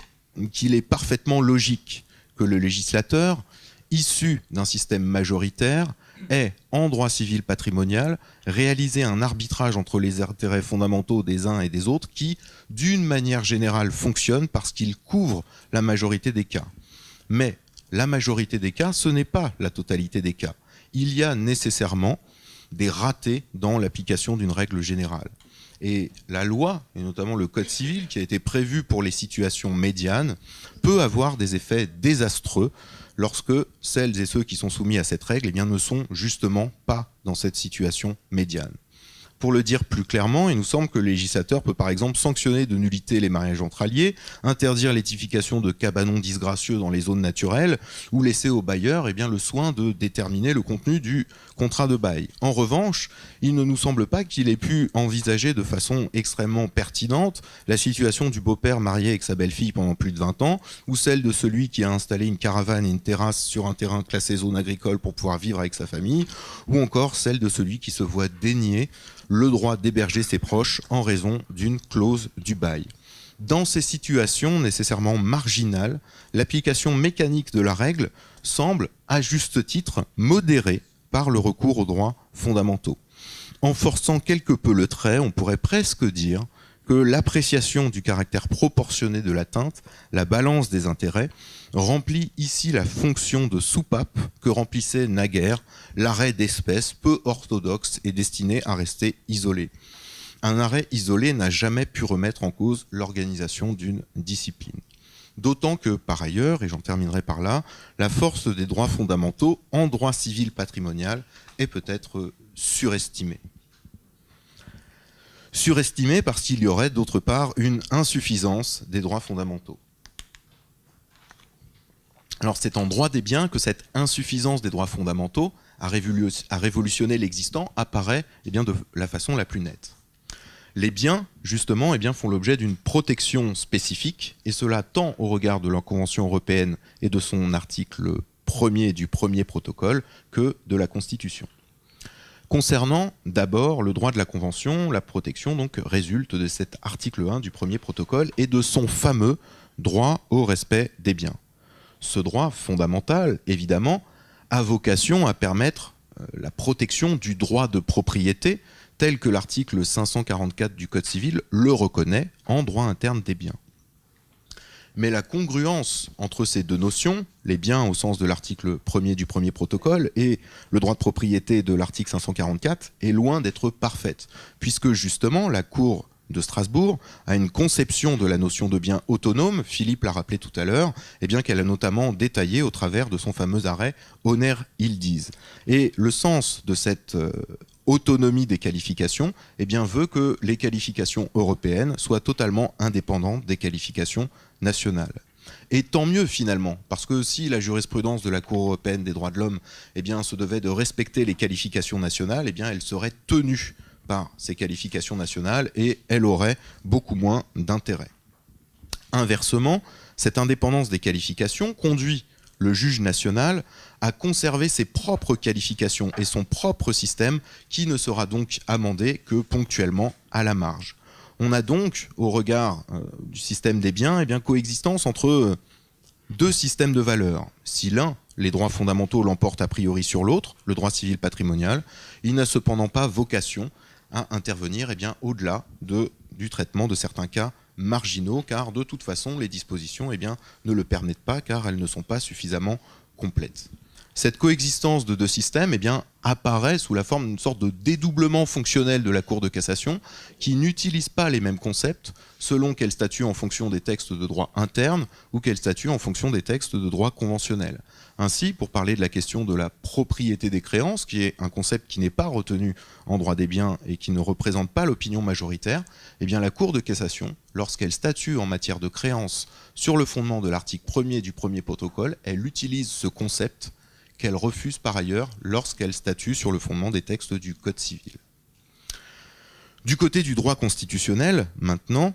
qu'il est parfaitement logique que le législateur, issu d'un système majoritaire, ait, en droit civil patrimonial, réalisé un arbitrage entre les intérêts fondamentaux des uns et des autres qui, d'une manière générale, fonctionne parce qu'il couvre la majorité des cas. Mais la majorité des cas, ce n'est pas la totalité des cas. Il y a nécessairement des ratés dans l'application d'une règle générale. Et la loi, et notamment le Code civil, qui a été prévu pour les situations médianes, peut avoir des effets désastreux lorsque celles et ceux qui sont soumis à cette règle ne sont justement pas dans cette situation médiane. Pour le dire plus clairement, il nous semble que le législateur peut par exemple sanctionner de nullité les mariages entre alliés, interdire l'édification de cabanons disgracieux dans les zones naturelles, ou laisser au bailleur le soin de déterminer le contenu du contrat de bail. En revanche, il ne nous semble pas qu'il ait pu envisager de façon extrêmement pertinente la situation du beau-père marié avec sa belle-fille pendant plus de 20 ans, ou celle de celui qui a installé une caravane et une terrasse sur un terrain classé zone agricole pour pouvoir vivre avec sa famille, ou encore celle de celui qui se voit dénier le droit d'héberger ses proches en raison d'une clause du bail. Dans ces situations nécessairement marginales, l'application mécanique de la règle semble, à juste titre, modérée par le recours aux droits fondamentaux. En forçant quelque peu le trait, on pourrait presque dire que l'appréciation du caractère proportionné de l'atteinte, la balance des intérêts, remplit ici la fonction de soupape que remplissait naguère l'arrêt d'espèce peu orthodoxe et destiné à rester isolé. Un arrêt isolé n'a jamais pu remettre en cause l'organisation d'une discipline. D'autant que, par ailleurs, et j'en terminerai par là, la force des droits fondamentaux en droit civil patrimonial est peut-être surestimée. Surestimée parce qu'il y aurait d'autre part une insuffisance des droits fondamentaux. Alors c'est en droit des biens que cette insuffisance des droits fondamentaux a révolutionné l'existant apparaît de la façon la plus nette. Les biens, justement, font l'objet d'une protection spécifique, et cela tant au regard de la Convention européenne et de son article 1er du premier protocole que de la Constitution. Concernant d'abord le droit de la Convention, la protection donc résulte de cet article 1 du premier protocole et de son fameux droit au respect des biens. Ce droit fondamental, évidemment, a vocation à permettre la protection du droit de propriété tel que l'article 544 du Code civil le reconnaît en droit interne des biens. Mais la congruence entre ces deux notions, les biens au sens de l'article 1er du premier protocole et le droit de propriété de l'article 544, est loin d'être parfaite, puisque justement la Cour de Strasbourg a une conception de la notion de bien autonome, Philippe l'a rappelé tout à l'heure, et bien qu'elle a notamment détaillé au travers de son fameux arrêt Honner-Yildiz. Et le sens de cette autonomie des qualifications veut que les qualifications européennes soient totalement indépendantes des qualifications nationales. Et tant mieux finalement, parce que si la jurisprudence de la Cour européenne des droits de l'homme se devait de respecter les qualifications nationales, elle serait tenue par ces qualifications nationales et elle aurait beaucoup moins d'intérêt. Inversement, cette indépendance des qualifications conduit le juge national à conserver ses propres qualifications et son propre système qui ne sera donc amendé que ponctuellement à la marge. On a donc, au regard du système des biens, coexistence entre deux systèmes de valeurs. Si l'un, les droits fondamentaux, l'emporte a priori sur l'autre, le droit civil patrimonial, il n'a cependant pas vocation à intervenir au-delà du traitement de certains cas marginaux, car de toute façon, les dispositions ne le permettent pas, car elles ne sont pas suffisamment complètes. Cette coexistence de deux systèmes apparaît sous la forme d'une sorte de dédoublement fonctionnel de la Cour de cassation qui n'utilise pas les mêmes concepts selon qu'elle statue en fonction des textes de droit interne ou qu'elle statue en fonction des textes de droit conventionnel. Ainsi, pour parler de la question de la propriété des créances, qui est un concept qui n'est pas retenu en droit des biens et qui ne représente pas l'opinion majoritaire, la Cour de cassation, lorsqu'elle statue en matière de créances sur le fondement de l'article 1er du premier protocole, elle utilise ce concept qu'elle refuse par ailleurs lorsqu'elle statue sur le fondement des textes du Code civil. Du côté du droit constitutionnel, maintenant,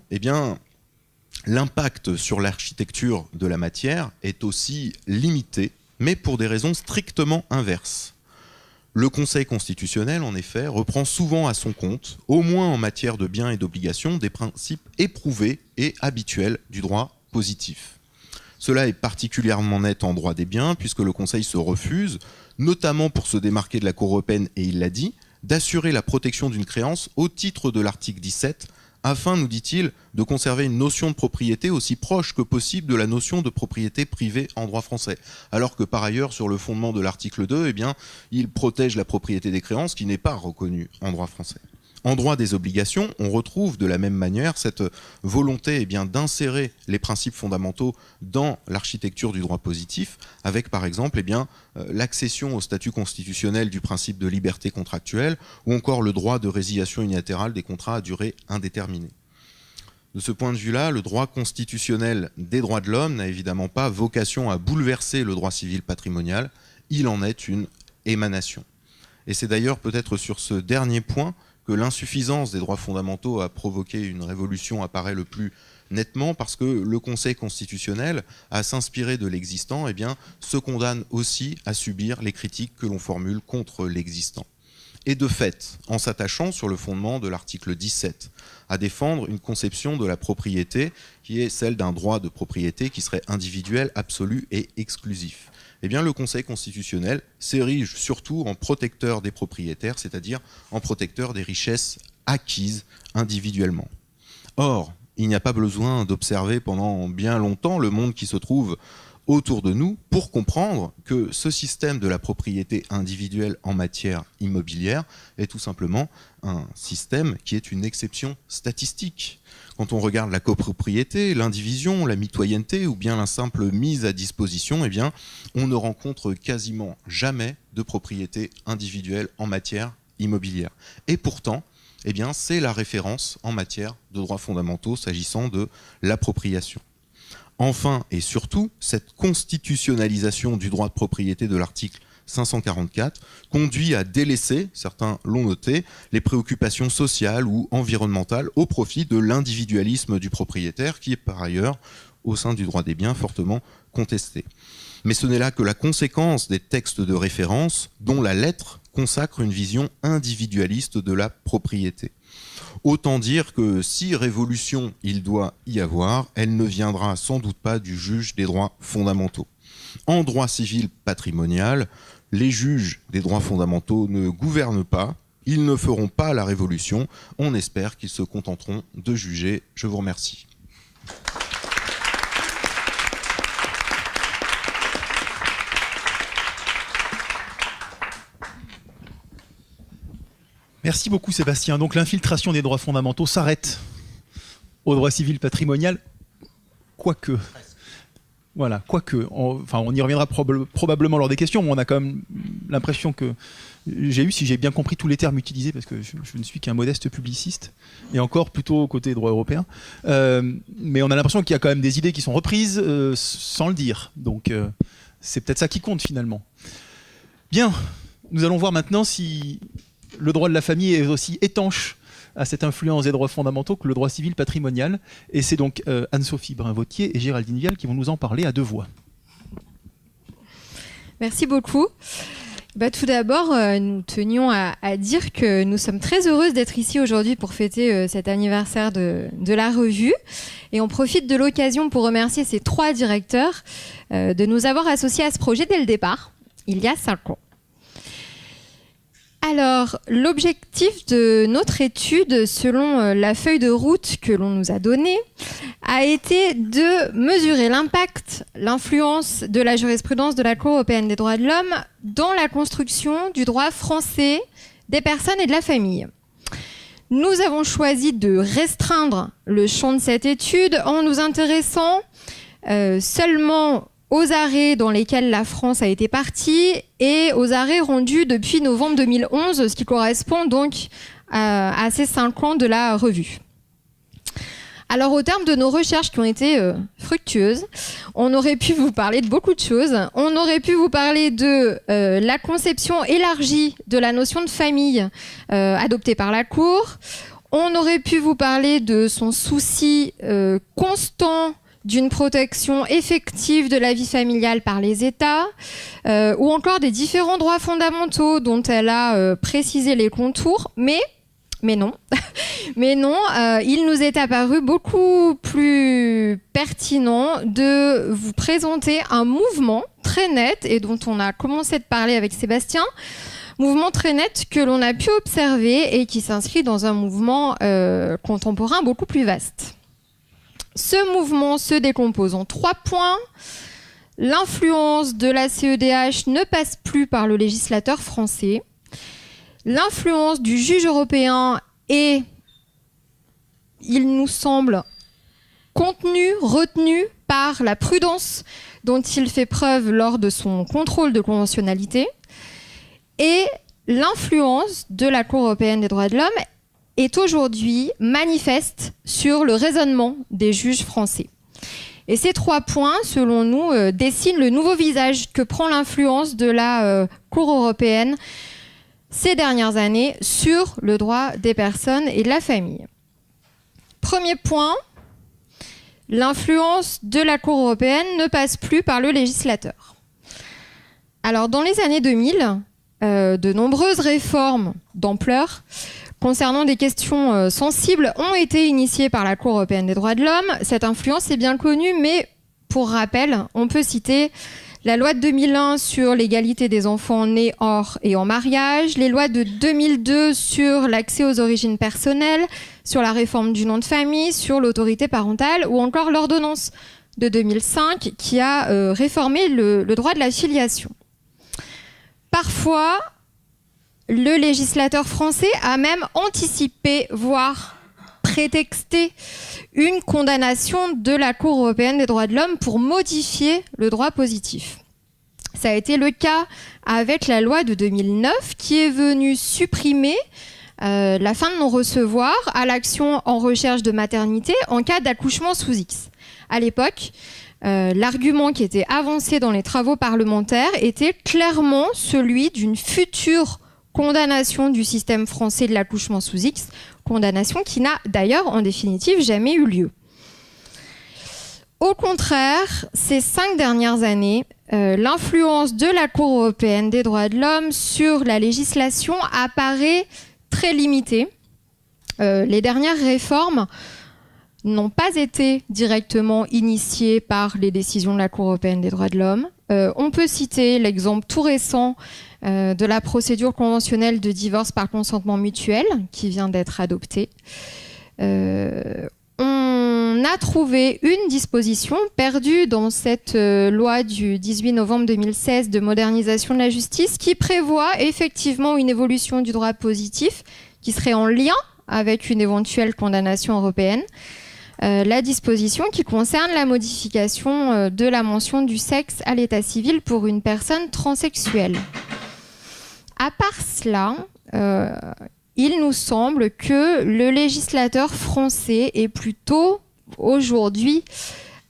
l'impact sur l'architecture de la matière est aussi limité, mais pour des raisons strictement inverses. Le Conseil constitutionnel, en effet, reprend souvent à son compte, au moins en matière de biens et d'obligations, des principes éprouvés et habituels du droit positif. Cela est particulièrement net en droit des biens, puisque le Conseil se refuse, notamment pour se démarquer de la Cour européenne, et il l'a dit, d'assurer la protection d'une créance au titre de l'article 17, afin, nous dit-il, de conserver une notion de propriété aussi proche que possible de la notion de propriété privée en droit français. Alors que par ailleurs, sur le fondement de l'article 2, il protège la propriété des créances qui n'est pas reconnue en droit français. En droit des obligations, on retrouve de la même manière cette volonté d'insérer les principes fondamentaux dans l'architecture du droit positif, avec par exemple l'accession au statut constitutionnel du principe de liberté contractuelle ou encore le droit de résiliation unilatérale des contrats à durée indéterminée. De ce point de vue-là, le droit constitutionnel des droits de l'homme n'a évidemment pas vocation à bouleverser le droit civil patrimonial, il en est une émanation. Et c'est d'ailleurs peut-être sur ce dernier point que l'insuffisance des droits fondamentaux a provoqué une révolution apparaît le plus nettement, parce que le Conseil constitutionnel, à s'inspirer de l'existant, se condamne aussi à subir les critiques que l'on formule contre l'existant. Et de fait, en s'attachant sur le fondement de l'article 17, à défendre une conception de la propriété qui est celle d'un droit de propriété qui serait individuel, absolu et exclusif. Le Conseil constitutionnel s'érige surtout en protecteur des propriétaires, c'est-à-dire en protecteur des richesses acquises individuellement. Or, il n'y a pas besoin d'observer pendant bien longtemps le monde qui se trouve autour de nous pour comprendre que ce système de la propriété individuelle en matière immobilière est tout simplement un système qui est une exception statistique. Quand on regarde la copropriété, l'indivision, la mitoyenneté ou bien la simple mise à disposition, on ne rencontre quasiment jamais de propriété individuelle en matière immobilière. Et pourtant, c'est la référence en matière de droits fondamentaux s'agissant de l'appropriation. Enfin et surtout, cette constitutionnalisation du droit de propriété de l'article 544 conduit à délaisser, certains l'ont noté, les préoccupations sociales ou environnementales au profit de l'individualisme du propriétaire qui est par ailleurs, au sein du droit des biens, fortement contesté. Mais ce n'est là que la conséquence des textes de référence dont la lettre consacre une vision individualiste de la propriété. Autant dire que si révolution il doit y avoir, elle ne viendra sans doute pas du juge des droits fondamentaux. En droit civil patrimonial, les juges des droits fondamentaux ne gouvernent pas, ils ne feront pas la révolution, on espère qu'ils se contenteront de juger. Je vous remercie. Merci beaucoup Sébastien. Donc l'infiltration des droits fondamentaux s'arrête au droit civil patrimonial, quoique. Voilà, quoique. On y reviendra probablement lors des questions, mais on a quand même l'impression que j'ai eu, si j'ai bien compris tous les termes utilisés, parce que je ne suis qu'un modeste publiciste, et encore plutôt côté droit européen, mais on a l'impression qu'il y a quand même des idées qui sont reprises sans le dire. Donc c'est peut-être ça qui compte finalement. Bien, nous allons voir maintenant si le droit de la famille est aussi étanche à cette influence des droits fondamentaux que le droit civil patrimonial. Et c'est donc Anne-Sophie Brin-Vautier et Géraldine Vial qui vont nous en parler à deux voix. Merci beaucoup. Tout d'abord, nous tenions à dire que nous sommes très heureuses d'être ici aujourd'hui pour fêter cet anniversaire de la revue. Et on profite de l'occasion pour remercier ces 3 directeurs de nous avoir associés à ce projet dès le départ, il y a 5 ans. Alors, l'objectif de notre étude, selon la feuille de route que l'on nous a donnée, a été de mesurer l'impact, l'influence de la jurisprudence de la Cour européenne des droits de l'homme dans la construction du droit français des personnes et de la famille. Nous avons choisi de restreindre le champ de cette étude en nous intéressant seulement aux arrêts dans lesquels la France a été partie et aux arrêts rendus depuis novembre 2011, ce qui correspond donc à ces 5 ans de la revue. Alors, au terme de nos recherches qui ont été fructueuses, on aurait pu vous parler de beaucoup de choses. On aurait pu vous parler de la conception élargie de la notion de famille adoptée par la Cour. On aurait pu vous parler de son souci constant d'une protection effective de la vie familiale par les États, ou encore des différents droits fondamentaux dont elle a précisé les contours, mais non, il nous est apparu beaucoup plus pertinent de vous présenter un mouvement très net, et dont on a commencé de parler avec Sébastien, mouvement très net que l'on a pu observer et qui s'inscrit dans un mouvement contemporain beaucoup plus vaste. Ce mouvement se décompose en 3 points. L'influence de la CEDH ne passe plus par le législateur français. L'influence du juge européen est, il nous semble, contenue, retenue par la prudence dont il fait preuve lors de son contrôle de conventionnalité. Et l'influence de la Cour européenne des droits de l'homme est aujourd'hui manifeste sur le raisonnement des juges français. Et ces 3 points, selon nous, dessinent le nouveau visage que prend l'influence de la Cour européenne ces dernières années sur le droit des personnes et de la famille. Premier point, l'influence de la Cour européenne ne passe plus par le législateur. Alors, dans les années 2000, de nombreuses réformes d'ampleur concernant des questions sensibles ont été initiées par la Cour européenne des droits de l'homme. Cette influence est bien connue, mais pour rappel, on peut citer la loi de 2001 sur l'égalité des enfants nés hors et en mariage, les lois de 2002 sur l'accès aux origines personnelles, sur la réforme du nom de famille, sur l'autorité parentale, ou encore l'ordonnance de 2005 qui a réformé le droit de la filiation. Parfois, le législateur français a même anticipé, voire prétexté, une condamnation de la Cour européenne des droits de l'homme pour modifier le droit positif. Ça a été le cas avec la loi de 2009 qui est venue supprimer la fin de non-recevoir à l'action en recherche de maternité en cas d'accouchement sous X. À l'époque, l'argument qui était avancé dans les travaux parlementaires était clairement celui d'une future condamnation du système français de l'accouchement sous X, condamnation qui n'a d'ailleurs en définitive jamais eu lieu. Au contraire, ces 5 dernières années, l'influence de la Cour européenne des droits de l'homme sur la législation apparaît très limitée. Les dernières réformes n'ont pas été directement initiées par les décisions de la Cour européenne des droits de l'homme. On peut citer l'exemple tout récent de la procédure conventionnelle de divorce par consentement mutuel qui vient d'être adoptée. On a trouvé une disposition perdue dans cette loi du 18 novembre 2016 de modernisation de la justice qui prévoit effectivement une évolution du droit positif qui serait en lien avec une éventuelle condamnation européenne. La disposition qui concerne la modification de la mention du sexe à l'état civil pour une personne transsexuelle. À part cela, il nous semble que le législateur français est plutôt aujourd'hui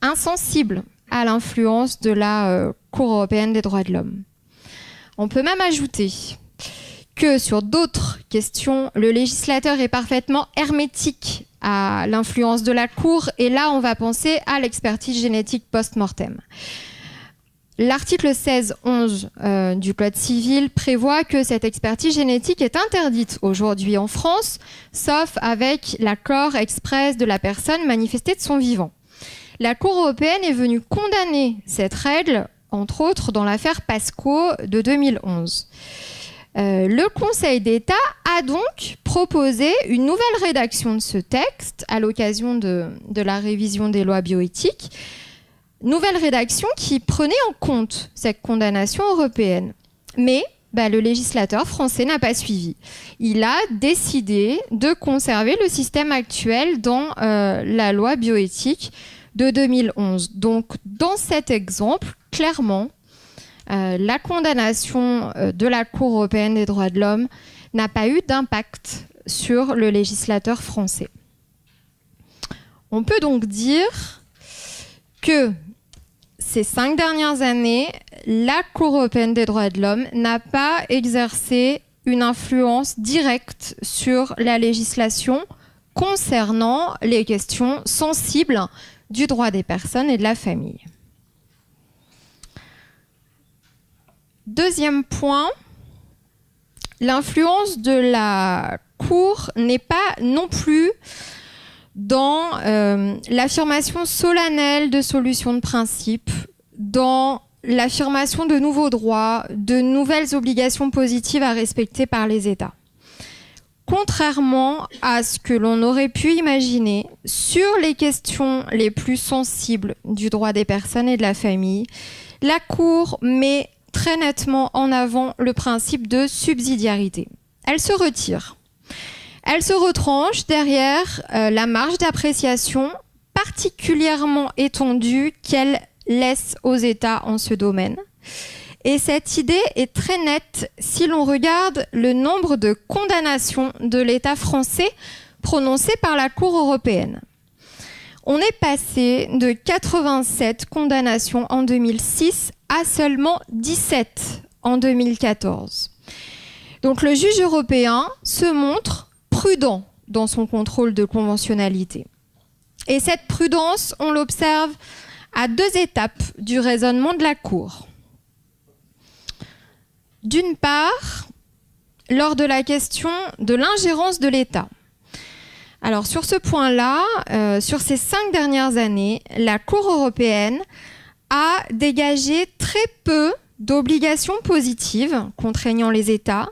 insensible à l'influence de la Cour européenne des droits de l'homme. On peut même ajouter que sur d'autres questions, le législateur est parfaitement hermétique à l'influence de la Cour, et là on va penser à l'expertise génétique post-mortem. L'article 16.11 du Code civil prévoit que cette expertise génétique est interdite aujourd'hui en France, sauf avec l'accord express de la personne manifestée de son vivant. La Cour européenne est venue condamner cette règle, entre autres dans l'affaire Pasco de 2011. Le Conseil d'État a donc proposé une nouvelle rédaction de ce texte à l'occasion de la révision des lois bioéthiques. Nouvelle rédaction qui prenait en compte cette condamnation européenne. Mais le législateur français n'a pas suivi. Il a décidé de conserver le système actuel dans la loi bioéthique de 2011. Donc, dans cet exemple, clairement, la condamnation de la Cour européenne des droits de l'homme n'a pas eu d'impact sur le législateur français. On peut donc dire que ces 5 dernières années, la Cour européenne des droits de l'homme n'a pas exercé une influence directe sur la législation concernant les questions sensibles du droit des personnes et de la famille. Deuxième point, l'influence de la Cour n'est pas non plus dans l'affirmation solennelle de solutions de principe, dans l'affirmation de nouveaux droits, de nouvelles obligations positives à respecter par les États. Contrairement à ce que l'on aurait pu imaginer, sur les questions les plus sensibles du droit des personnes et de la famille, la Cour met très nettement en avant le principe de subsidiarité. Elle se retire. Elle se retranche derrière la marge d'appréciation particulièrement étendue qu'elle laisse aux États en ce domaine. Et cette idée est très nette si l'on regarde le nombre de condamnations de l'État français prononcées par la Cour européenne. On est passé de 87 condamnations en 2006 à seulement 17 en 2014. Donc le juge européen se montre prudent dans son contrôle de conventionnalité. Et cette prudence, on l'observe à 2 étapes du raisonnement de la Cour. D'une part, lors de la question de l'ingérence de l'État. Alors sur ce point-là, sur ces 5 dernières années, la Cour européenne a dégagé très peu d'obligations positives contraignant les États.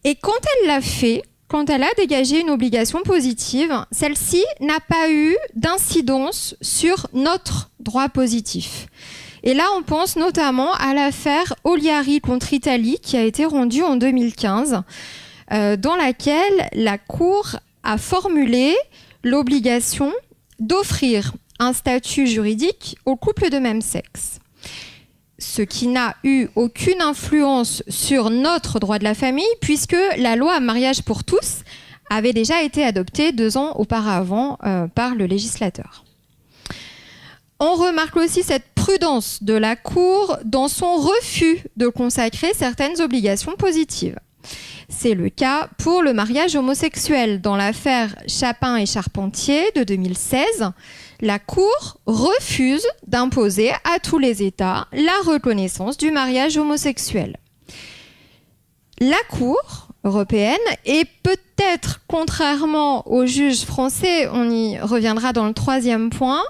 Et quand elle l'a fait, quand elle a dégagé une obligation positive, celle-ci n'a pas eu d'incidence sur notre droit positif. Et là, on pense notamment à l'affaire Oliari contre Italie qui a été rendue en 2015, dans laquelle la Cour a formulé l'obligation d'offrir un statut juridique aux couples de même sexe. Ce qui n'a eu aucune influence sur notre droit de la famille, puisque la loi mariage pour tous avait déjà été adoptée 2 ans auparavant par le législateur. On remarque aussi cette prudence de la Cour dans son refus de consacrer certaines obligations positives. C'est le cas pour le mariage homosexuel. Dans l'affaire Chapin et Charpentier de 2016, la Cour refuse d'imposer à tous les États la reconnaissance du mariage homosexuel. La Cour européenne est peut-être, contrairement aux juges français, on y reviendra dans le 3e point,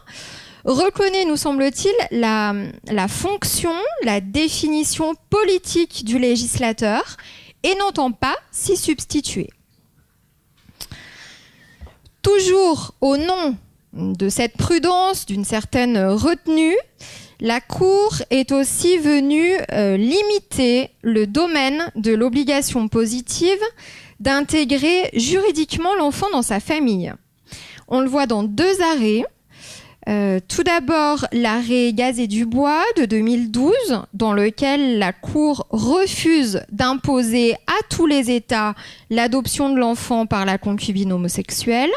reconnaît, nous semble-t-il, la fonction, la définition politique du législateur et n'entend pas s'y substituer. Toujours au nom de cette prudence, d'une certaine retenue, la Cour est aussi venue limiter le domaine de l'obligation positive d'intégrer juridiquement l'enfant dans sa famille. On le voit dans 2 arrêts. Tout d'abord, l'arrêt Gazet-Dubois de 2012, dans lequel la Cour refuse d'imposer à tous les États l'adoption de l'enfant par la concubine homosexuelle.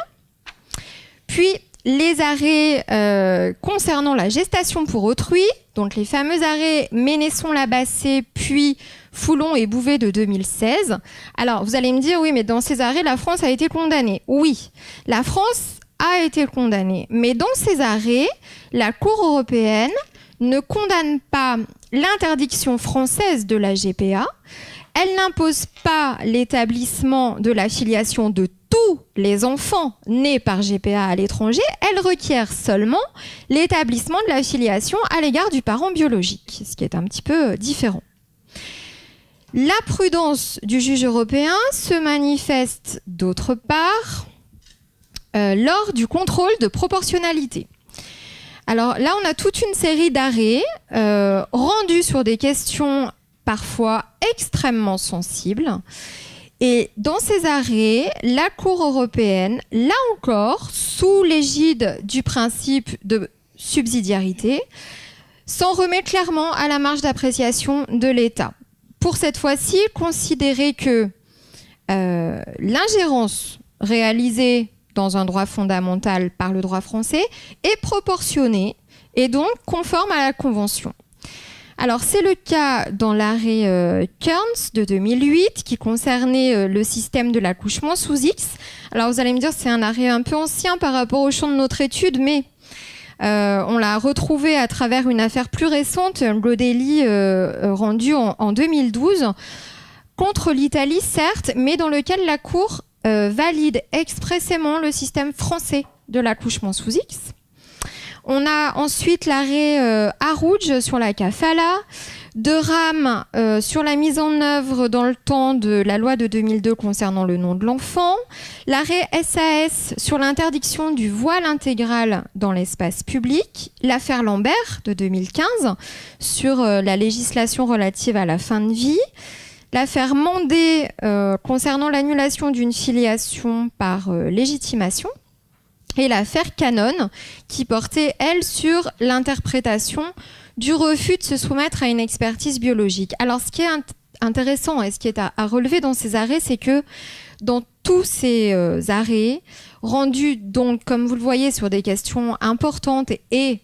Puis, les arrêts concernant la gestation pour autrui, donc les fameux arrêts Ménesson-Labassé, puis Foulon et Bouvet de 2016. Alors, vous allez me dire, oui, mais dans ces arrêts, la France a été condamnée. Oui, la France a été condamnée. Mais dans ces arrêts, la Cour européenne ne condamne pas l'interdiction française de la GPA. Elle n'impose pas l'établissement de la filiation de tous les enfants nés par GPA à l'étranger. Elle requiert seulement l'établissement de la filiation à l'égard du parent biologique, ce qui est un petit peu différent. La prudence du juge européen se manifeste d'autre part lors du contrôle de proportionnalité. Alors là, on a toute une série d'arrêts rendus sur des questions parfois extrêmement sensibles. Et dans ces arrêts, la Cour européenne, là encore, sous l'égide du principe de subsidiarité, s'en remet clairement à la marge d'appréciation de l'État. Pour cette fois-ci, considérer que l'ingérence réalisée dans un droit fondamental par le droit français est proportionnée et donc conforme à la Convention. Alors, c'est le cas dans l'arrêt Kearns de 2008 qui concernait le système de l'accouchement sous X. Alors, vous allez me dire, c'est un arrêt un peu ancien par rapport au champ de notre étude, mais on l'a retrouvé à travers une affaire plus récente, Godelli, rendue en 2012, contre l'Italie, certes, mais dans lequel la Cour valide expressément le système français de l'accouchement sous X. On a ensuite l'arrêt Arouj sur la kafala, de Ram sur la mise en œuvre dans le temps de la loi de 2002 concernant le nom de l'enfant, l'arrêt SAS sur l'interdiction du voile intégral dans l'espace public, l'affaire Lambert de 2015 sur la législation relative à la fin de vie, l'affaire Mandé concernant l'annulation d'une filiation par légitimation, et l'affaire Canon, qui portait, elle, sur l'interprétation du refus de se soumettre à une expertise biologique. Alors, ce qui est intéressant et ce qui est à relever dans ces arrêts, c'est que dans tous ces arrêts, rendus donc, comme vous le voyez, sur des questions importantes et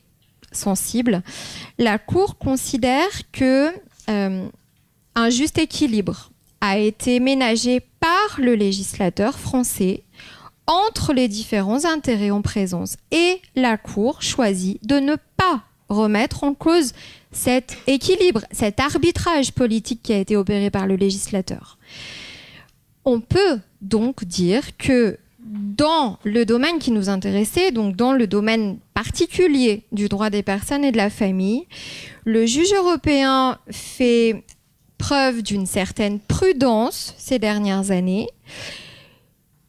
sensibles, la Cour considère que un juste équilibre a été ménagé par le législateur français entre les différents intérêts en présence. Et la Cour choisit de ne pas remettre en cause cet équilibre, cet arbitrage politique qui a été opéré par le législateur. On peut donc dire que dans le domaine qui nous intéressait, donc dans le domaine particulier du droit des personnes et de la famille, le juge européen fait preuve d'une certaine prudence ces dernières années.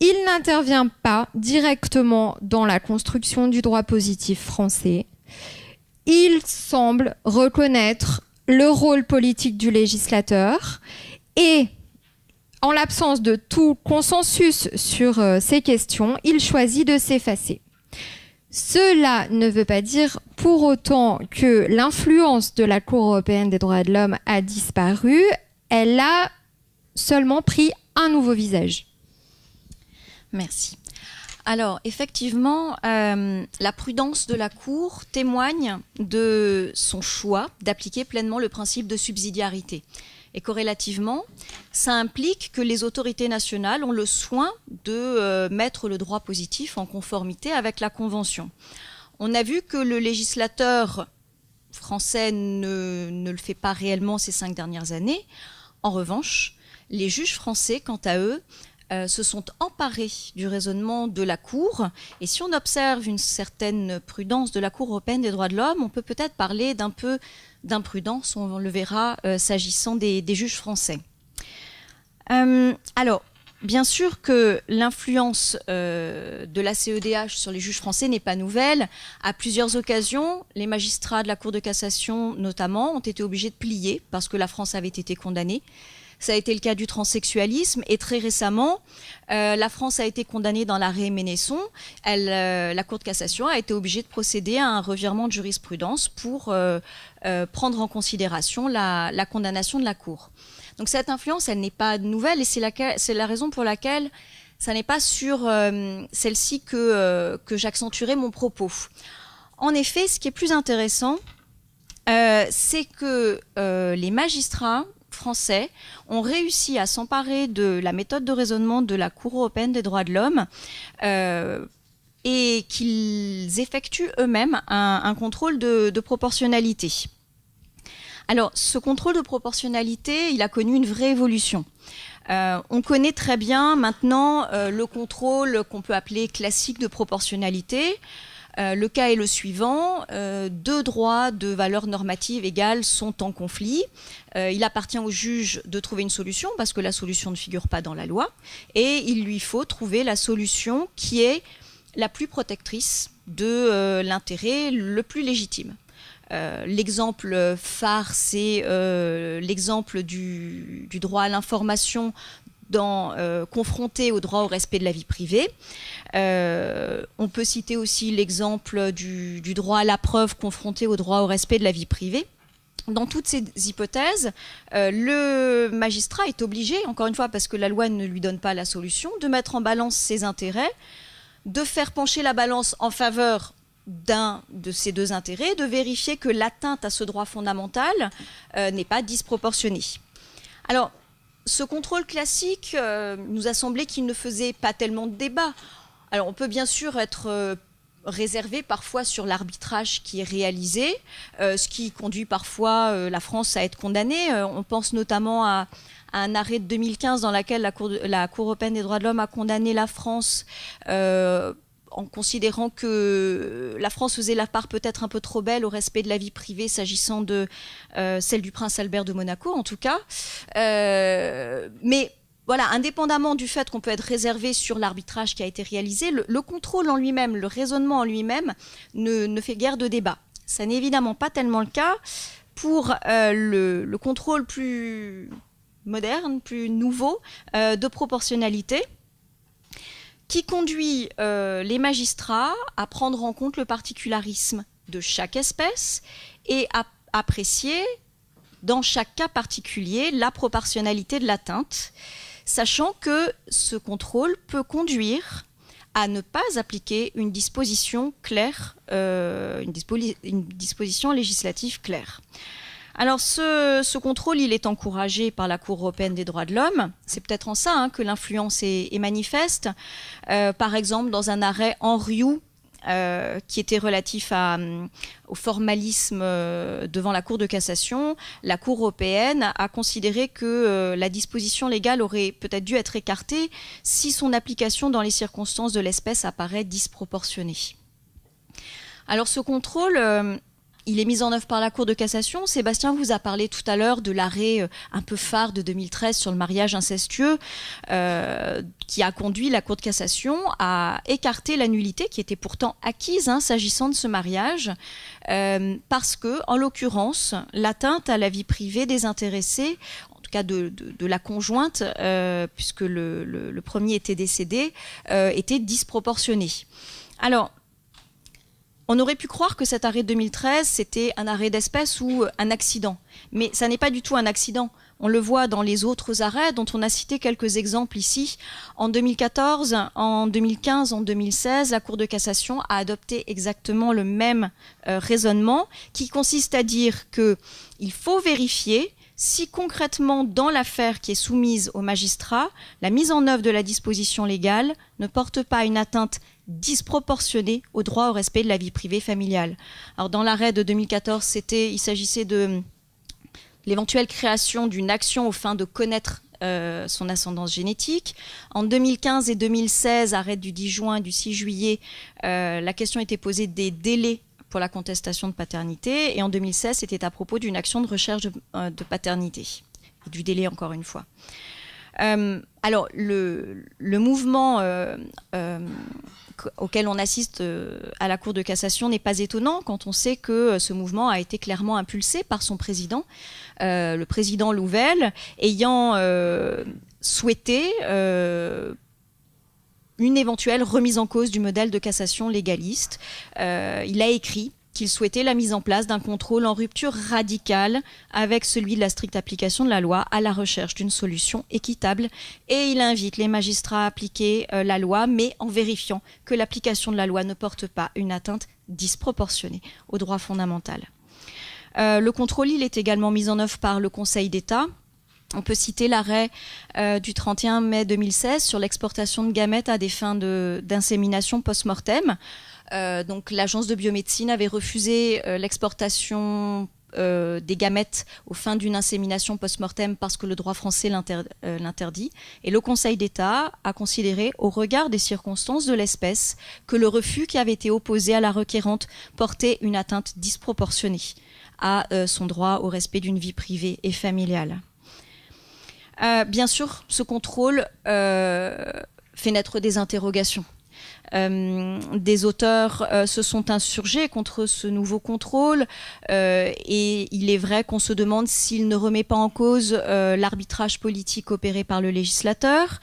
Il n'intervient pas directement dans la construction du droit positif français. Il semble reconnaître le rôle politique du législateur et, en l'absence de tout consensus sur ces questions, il choisit de s'effacer. Cela ne veut pas dire pour autant que l'influence de la Cour européenne des droits de l'homme a disparu. Elle a seulement pris un nouveau visage. Merci. Alors, effectivement, la prudence de la Cour témoigne de son choix d'appliquer pleinement le principe de subsidiarité. et corrélativement, ça implique que les autorités nationales ont le soin de mettre le droit positif en conformité avec la Convention. On a vu que le législateur français ne le fait pas réellement ces 5 dernières années. En revanche, les juges français, quant à eux, se sont emparés du raisonnement de la Cour. Et si on observe une certaine prudence de la Cour européenne des droits de l'homme, on peut peut-être parler d'un peu d'imprudence, on le verra, s'agissant des juges français. Alors, bien sûr que l'influence de la CEDH sur les juges français n'est pas nouvelle. À plusieurs occasions, les magistrats de la Cour de cassation, notamment, ont été obligés de plier parce que la France avait été condamnée. Ça a été le cas du transsexualisme et très récemment, la France a été condamnée dans l'arrêt Ménesson. La Cour de cassation a été obligée de procéder à un revirement de jurisprudence pour prendre en considération la condamnation de la Cour. Donc cette influence, elle n'est pas nouvelle et c'est la raison pour laquelle ça n'est pas sur celle-ci que j'accentuerai mon propos. En effet, ce qui est plus intéressant, c'est que les magistrats français ont réussi à s'emparer de la méthode de raisonnement de la Cour européenne des droits de l'homme et qu'ils effectuent eux-mêmes un contrôle de proportionnalité. Alors, ce contrôle de proportionnalité, il a connu une vraie évolution. On connaît très bien maintenant le contrôle qu'on peut appeler classique de proportionnalité. Le cas est le suivant, 2 droits de valeur normative égale sont en conflit. Il appartient au juge de trouver une solution parce que la solution ne figure pas dans la loi et il lui faut trouver la solution qui est la plus protectrice de l'intérêt le plus légitime. L'exemple phare, c'est l'exemple du droit à l'information confronté au droit au respect de la vie privée. On peut citer aussi l'exemple du droit à la preuve confronté au droit au respect de la vie privée. Dans toutes ces hypothèses, le magistrat est obligé, encore une fois parce que la loi ne lui donne pas la solution, de mettre en balance ses intérêts, de faire pencher la balance en faveur d'un de ces 2 intérêts, de vérifier que l'atteinte à ce droit fondamental n'est pas disproportionnée. Alors, ce contrôle classique nous a semblé qu'il ne faisait pas tellement de débat. Alors, on peut bien sûr être réservé parfois sur l'arbitrage qui est réalisé, ce qui conduit parfois la France à être condamnée. On pense notamment à un arrêt de 2015 dans lequel la Cour européenne des droits de l'homme a condamné la France en considérant que la France faisait la part peut-être un peu trop belle au respect de la vie privée s'agissant de celle du prince Albert de Monaco en tout cas. Mais voilà, indépendamment du fait qu'on peut être réservé sur l'arbitrage qui a été réalisé, le contrôle en lui-même, le raisonnement en lui-même ne fait guère de débat. Ça n'est évidemment pas tellement le cas pour le contrôle plus moderne, plus nouveau de proportionnalité, qui conduit les magistrats à prendre en compte le particularisme de chaque espèce et à apprécier, dans chaque cas particulier, la proportionnalité de l'atteinte, sachant que ce contrôle peut conduire à ne pas appliquer une disposition claire, une disposition législative claire. Alors ce contrôle, il est encouragé par la Cour européenne des droits de l'homme. C'est peut-être en ça que l'influence est manifeste. Par exemple, dans un arrêt Henriou, qui était relatif au formalisme devant la Cour de cassation, la Cour européenne a considéré que la disposition légale aurait peut-être dû être écartée si son application dans les circonstances de l'espèce apparaît disproportionnée. Alors ce contrôle, il est mis en œuvre par la Cour de cassation. Sébastien vous a parlé tout à l'heure de l'arrêt un peu phare de 2013 sur le mariage incestueux qui a conduit la Cour de cassation à écarter la nullité qui était pourtant acquise s'agissant de ce mariage parce que, en l'occurrence, l'atteinte à la vie privée des intéressés, en tout cas de la conjointe, puisque le premier était décédé, était disproportionnée. Alors, on aurait pu croire que cet arrêt de 2013, c'était un arrêt d'espèce ou un accident. Mais ça n'est pas du tout un accident. On le voit dans les autres arrêts dont on a cité quelques exemples ici. En 2014, en 2015, en 2016, la Cour de cassation a adopté exactement le même raisonnement qui consiste à dire qu'il faut vérifier si concrètement, dans l'affaire qui est soumise au magistrat, la mise en œuvre de la disposition légale ne porte pas une atteinte disproportionnée au droit au respect de la vie privée familiale. Alors, dans l'arrêt de 2014, il s'agissait de l'éventuelle création d'une action aux fins de connaître son ascendance génétique. En 2015 et 2016, arrêt du 10 juin et du 6 juillet, la question était posée des délais pour la contestation de paternité. Et en 2016, c'était à propos d'une action de recherche de paternité. Et du délai, encore une fois. Alors, le mouvement auquel on assiste à la Cour de cassation n'est pas étonnant quand on sait que ce mouvement a été clairement impulsé par son président, le président Louvel, ayant souhaité une éventuelle remise en cause du modèle de cassation légaliste. Il a écrit qu'il souhaitait la mise en place d'un contrôle en rupture radicale avec celui de la stricte application de la loi, à la recherche d'une solution équitable. Et il invite les magistrats à appliquer la loi, mais en vérifiant que l'application de la loi ne porte pas une atteinte disproportionnée au droit fondamental. Le contrôle, il est également mis en œuvre par le Conseil d'État. On peut citer l'arrêt du 31 mai 2016 sur l'exportation de gamètes à des fins d'insémination post-mortem. Donc l'agence de biomédecine avait refusé l'exportation des gamètes aux fins d'une insémination post-mortem parce que le droit français l'interdit. Et le Conseil d'État a considéré, au regard des circonstances de l'espèce, que le refus qui avait été opposé à la requérante portait une atteinte disproportionnée à son droit au respect d'une vie privée et familiale. Bien sûr, ce contrôle fait naître des interrogations. Des auteurs se sont insurgés contre ce nouveau contrôle et il est vrai qu'on se demande s'il ne remet pas en cause l'arbitrage politique opéré par le législateur,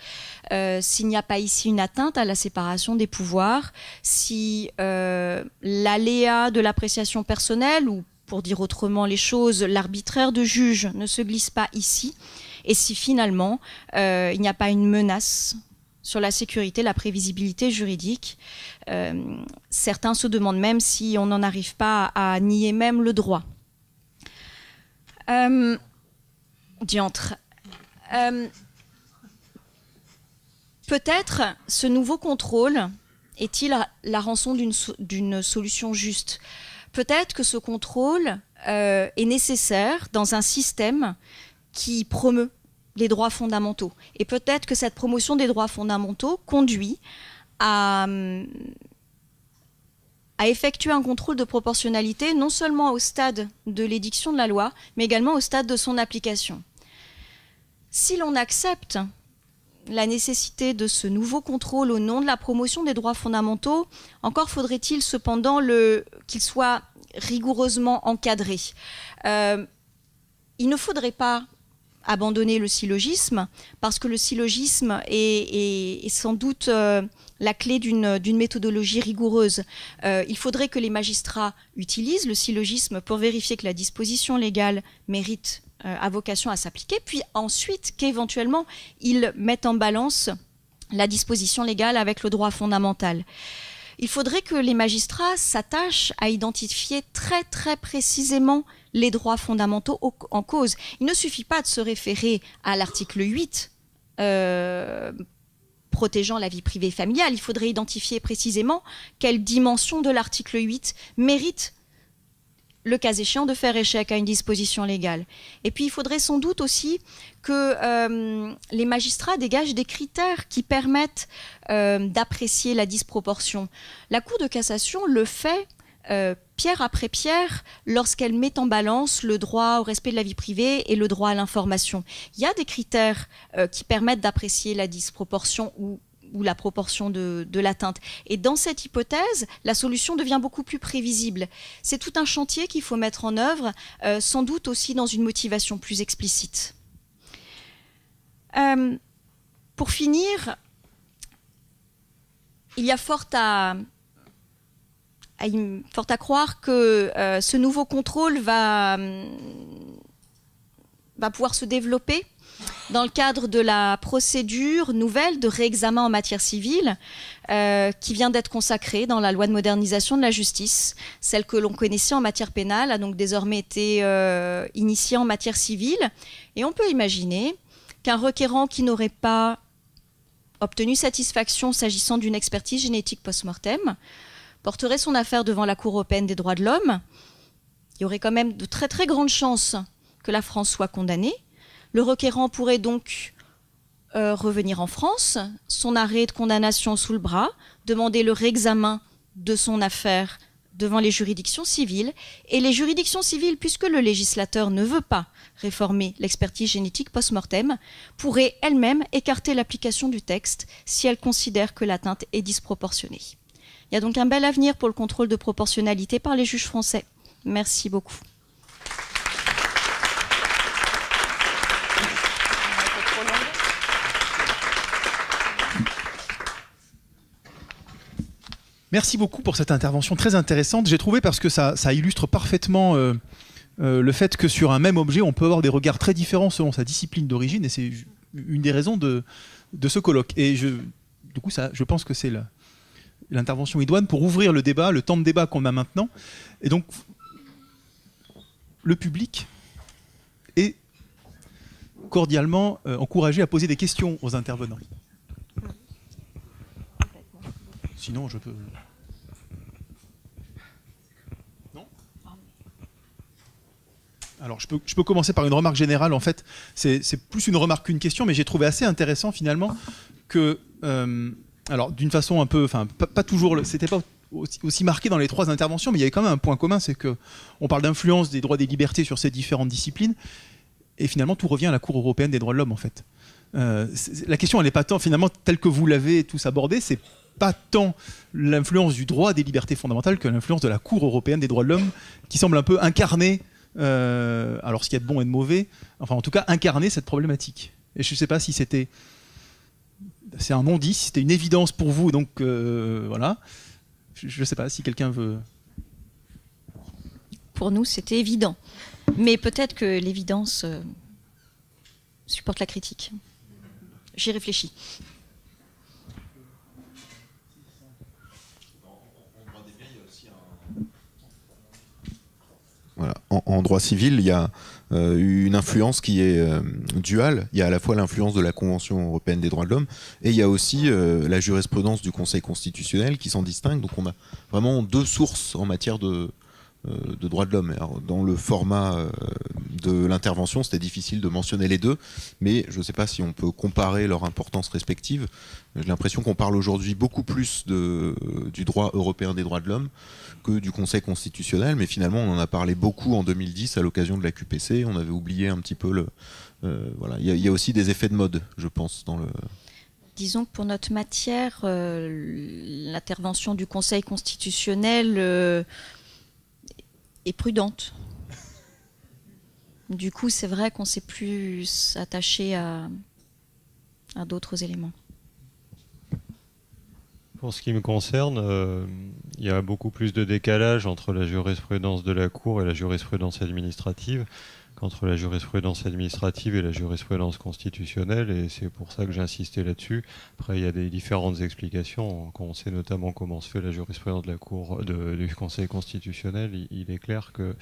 s'il n'y a pas ici une atteinte à la séparation des pouvoirs, si l'aléa de l'appréciation personnelle, ou pour dire autrement les choses, l'arbitraire de juge ne se glisse pas ici, et si finalement il n'y a pas une menace sur la sécurité, la prévisibilité juridique. Certains se demandent même si on n'en arrive pas à nier même le droit. Diantre. Peut-être ce nouveau contrôle est-il la rançon d'une solution juste. Peut-être que ce contrôle est nécessaire dans un système qui promeut les droits fondamentaux. Et peut-être que cette promotion des droits fondamentaux conduit à effectuer un contrôle de proportionnalité non seulement au stade de l'édiction de la loi, mais également au stade de son application. Si l'on accepte la nécessité de ce nouveau contrôle au nom de la promotion des droits fondamentaux, encore faudrait-il cependant qu'il soit rigoureusement encadré. Il ne faudrait pas abandonner le syllogisme, parce que le syllogisme est sans doute la clé d'une méthodologie rigoureuse. Il faudrait que les magistrats utilisent le syllogisme pour vérifier que la disposition légale mérite a vocation à s'appliquer, puis ensuite qu'éventuellement ils mettent en balance la disposition légale avec le droit fondamental. Il faudrait que les magistrats s'attachent à identifier très très précisément les droits fondamentaux en cause. Il ne suffit pas de se référer à l'article 8 protégeant la vie privée familiale. Il faudrait identifier précisément quelle dimension de l'article 8 mérite, le cas échéant, de faire échec à une disposition légale. Et puis il faudrait sans doute aussi que les magistrats dégagent des critères qui permettent d'apprécier la disproportion. La Cour de cassation le fait pierre après pierre lorsqu'elle met en balance le droit au respect de la vie privée et le droit à l'information. Il y a des critères qui permettent d'apprécier la disproportion ou la proportion de l'atteinte. Et dans cette hypothèse, la solution devient beaucoup plus prévisible. C'est tout un chantier qu'il faut mettre en œuvre, sans doute aussi dans une motivation plus explicite. Pour finir, il y a fort à croire que ce nouveau contrôle va va pouvoir se développer dans le cadre de la procédure nouvelle de réexamen en matière civile qui vient d'être consacrée dans la loi de modernisation de la justice. Celle que l'on connaissait en matière pénale a donc désormais été initiée en matière civile. Et on peut imaginer qu'un requérant qui n'aurait pas obtenu satisfaction s'agissant d'une expertise génétique post-mortem porterait son affaire devant la Cour européenne des droits de l'homme. Il y aurait quand même de très très grandes chances que la France soit condamnée. Le requérant pourrait donc revenir en France, son arrêt de condamnation sous le bras, demander le réexamen de son affaire devant les juridictions civiles. Et les juridictions civiles, puisque le législateur ne veut pas réformer l'expertise génétique post-mortem, pourraient elles-mêmes écarter l'application du texte si elles considèrent que l'atteinte est disproportionnée. Il y a donc un bel avenir pour le contrôle de proportionnalité par les juges français. Merci beaucoup. Merci beaucoup pour cette intervention très intéressante. J'ai trouvé parce que ça illustre parfaitement le fait que sur un même objet, on peut avoir des regards très différents selon sa discipline d'origine, et c'est une des raisons de ce colloque. Et du coup, je pense que c'est l'intervention idoine pour ouvrir le débat, le temps de débat qu'on a maintenant. Et donc, le public est cordialement encouragé à poser des questions aux intervenants. Sinon, je peux... Non ? Alors, je peux commencer par une remarque générale. En fait, c'est plus une remarque qu'une question, mais j'ai trouvé assez intéressant, finalement, que... alors, d'une façon un peu... Enfin, pas toujours... C'était pas aussi marqué dans les trois interventions, mais il y avait quand même un point commun, c'est qu'on parle d'influence des droits et des libertés sur ces différentes disciplines, et finalement, tout revient à la Cour européenne des droits de l'homme, en fait. La question, elle n'est pas tant, finalement, telle que vous l'avez tous abordée, c'est pas tant l'influence du droit des libertés fondamentales que l'influence de la Cour européenne des droits de l'homme, qui semble un peu incarner, alors ce qu'il y a de bon et de mauvais, enfin en tout cas incarner cette problématique. Et je ne sais pas si c'est un non-dit, si c'était une évidence pour vous, donc voilà. Je ne sais pas si quelqu'un veut... Pour nous, c'était évident. Mais peut-être que l'évidence supporte la critique. J'y réfléchis. Voilà. En droit civil, il y a une influence qui est duale. Il y a à la fois l'influence de la Convention européenne des droits de l'homme et il y a aussi la jurisprudence du Conseil constitutionnel qui s'en distingue. Donc on a vraiment deux sources en matière de droits de l'homme. Alors, dans le format de l'intervention, c'était difficile de mentionner les deux, mais je ne sais pas si on peut comparer leur importance respective. J'ai l'impression qu'on parle aujourd'hui beaucoup plus du droit européen des droits de l'homme que du Conseil constitutionnel, mais finalement on en a parlé beaucoup en 2010 à l'occasion de la QPC. On avait oublié un petit peu voilà. Il y a aussi des effets de mode, je pense, dans le... Disons que pour notre matière, l'intervention du Conseil constitutionnel est prudente. Du coup, c'est vrai qu'on s'est plus attaché à d'autres éléments. Pour ce qui me concerne, il y a beaucoup plus de décalage entre la jurisprudence de la Cour et la jurisprudence administrative qu'entre la jurisprudence administrative et la jurisprudence constitutionnelle, et c'est pour ça que j'ai insisté là-dessus. Après, il y a des différentes explications. Quand on sait notamment comment se fait la jurisprudence de la Cour, du Conseil constitutionnel, il est clair que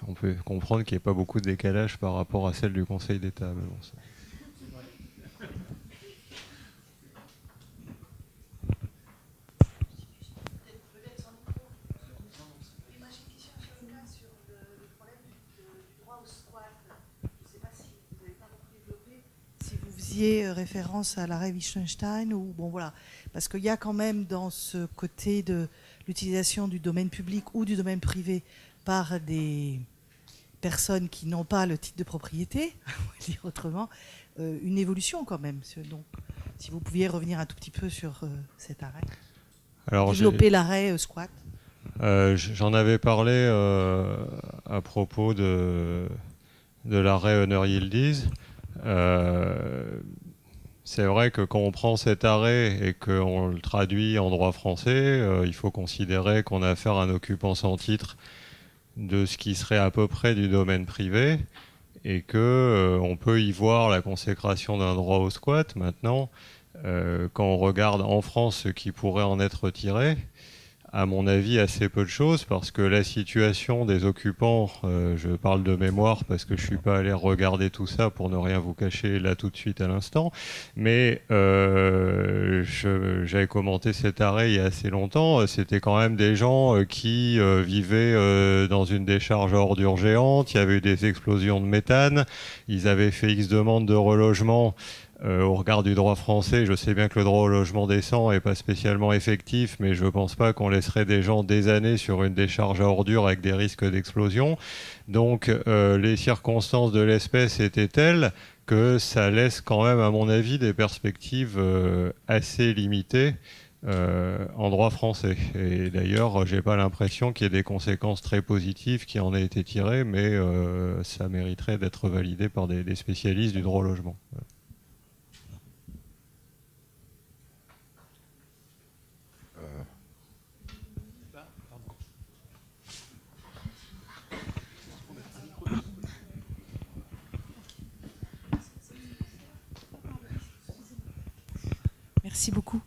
on peut comprendre qu'il n'y a pas beaucoup de décalage par rapport à celle du Conseil d'État. Mais bon, ça... référence à l'arrêt Wittgenstein ou bon voilà, parce qu'il y a quand même dans ce côté de l'utilisation du domaine public ou du domaine privé par des personnes qui n'ont pas le titre de propriété, on va dire autrement, une évolution quand même. Donc, si vous pouviez revenir un tout petit peu sur cet arrêt, alors, développer l'arrêt squat. J'en avais parlé à propos de l'arrêt Honor Yildiz. C'est vrai que quand on prend cet arrêt et qu'on le traduit en droit français, il faut considérer qu'on a affaire à un occupant sans titre de ce qui serait à peu près du domaine privé et que on peut y voir la consécration d'un droit au squat maintenant. Quand on regarde en France ce qui pourrait en être tiré, à mon avis, assez peu de choses, parce que la situation des occupants, je parle de mémoire parce que je suis pas allé regarder tout ça pour ne rien vous cacher là tout de suite à l'instant, mais j'avais commenté cet arrêt il y a assez longtemps. C'était quand même des gens qui vivaient dans une décharge à ordures géante, il y avait eu des explosions de méthane, ils avaient fait X demandes de relogement. Au regard du droit français, je sais bien que le droit au logement décent n'est pas spécialement effectif, mais je ne pense pas qu'on laisserait des gens des années sur une décharge à ordures avec des risques d'explosion. Donc les circonstances de l'espèce étaient telles que ça laisse quand même, à mon avis, des perspectives assez limitées en droit français. Et d'ailleurs, j'ai pas l'impression qu'il y ait des conséquences très positives qui en aient été tirées, mais ça mériterait d'être validé par des spécialistes du droit au logement. Merci beaucoup.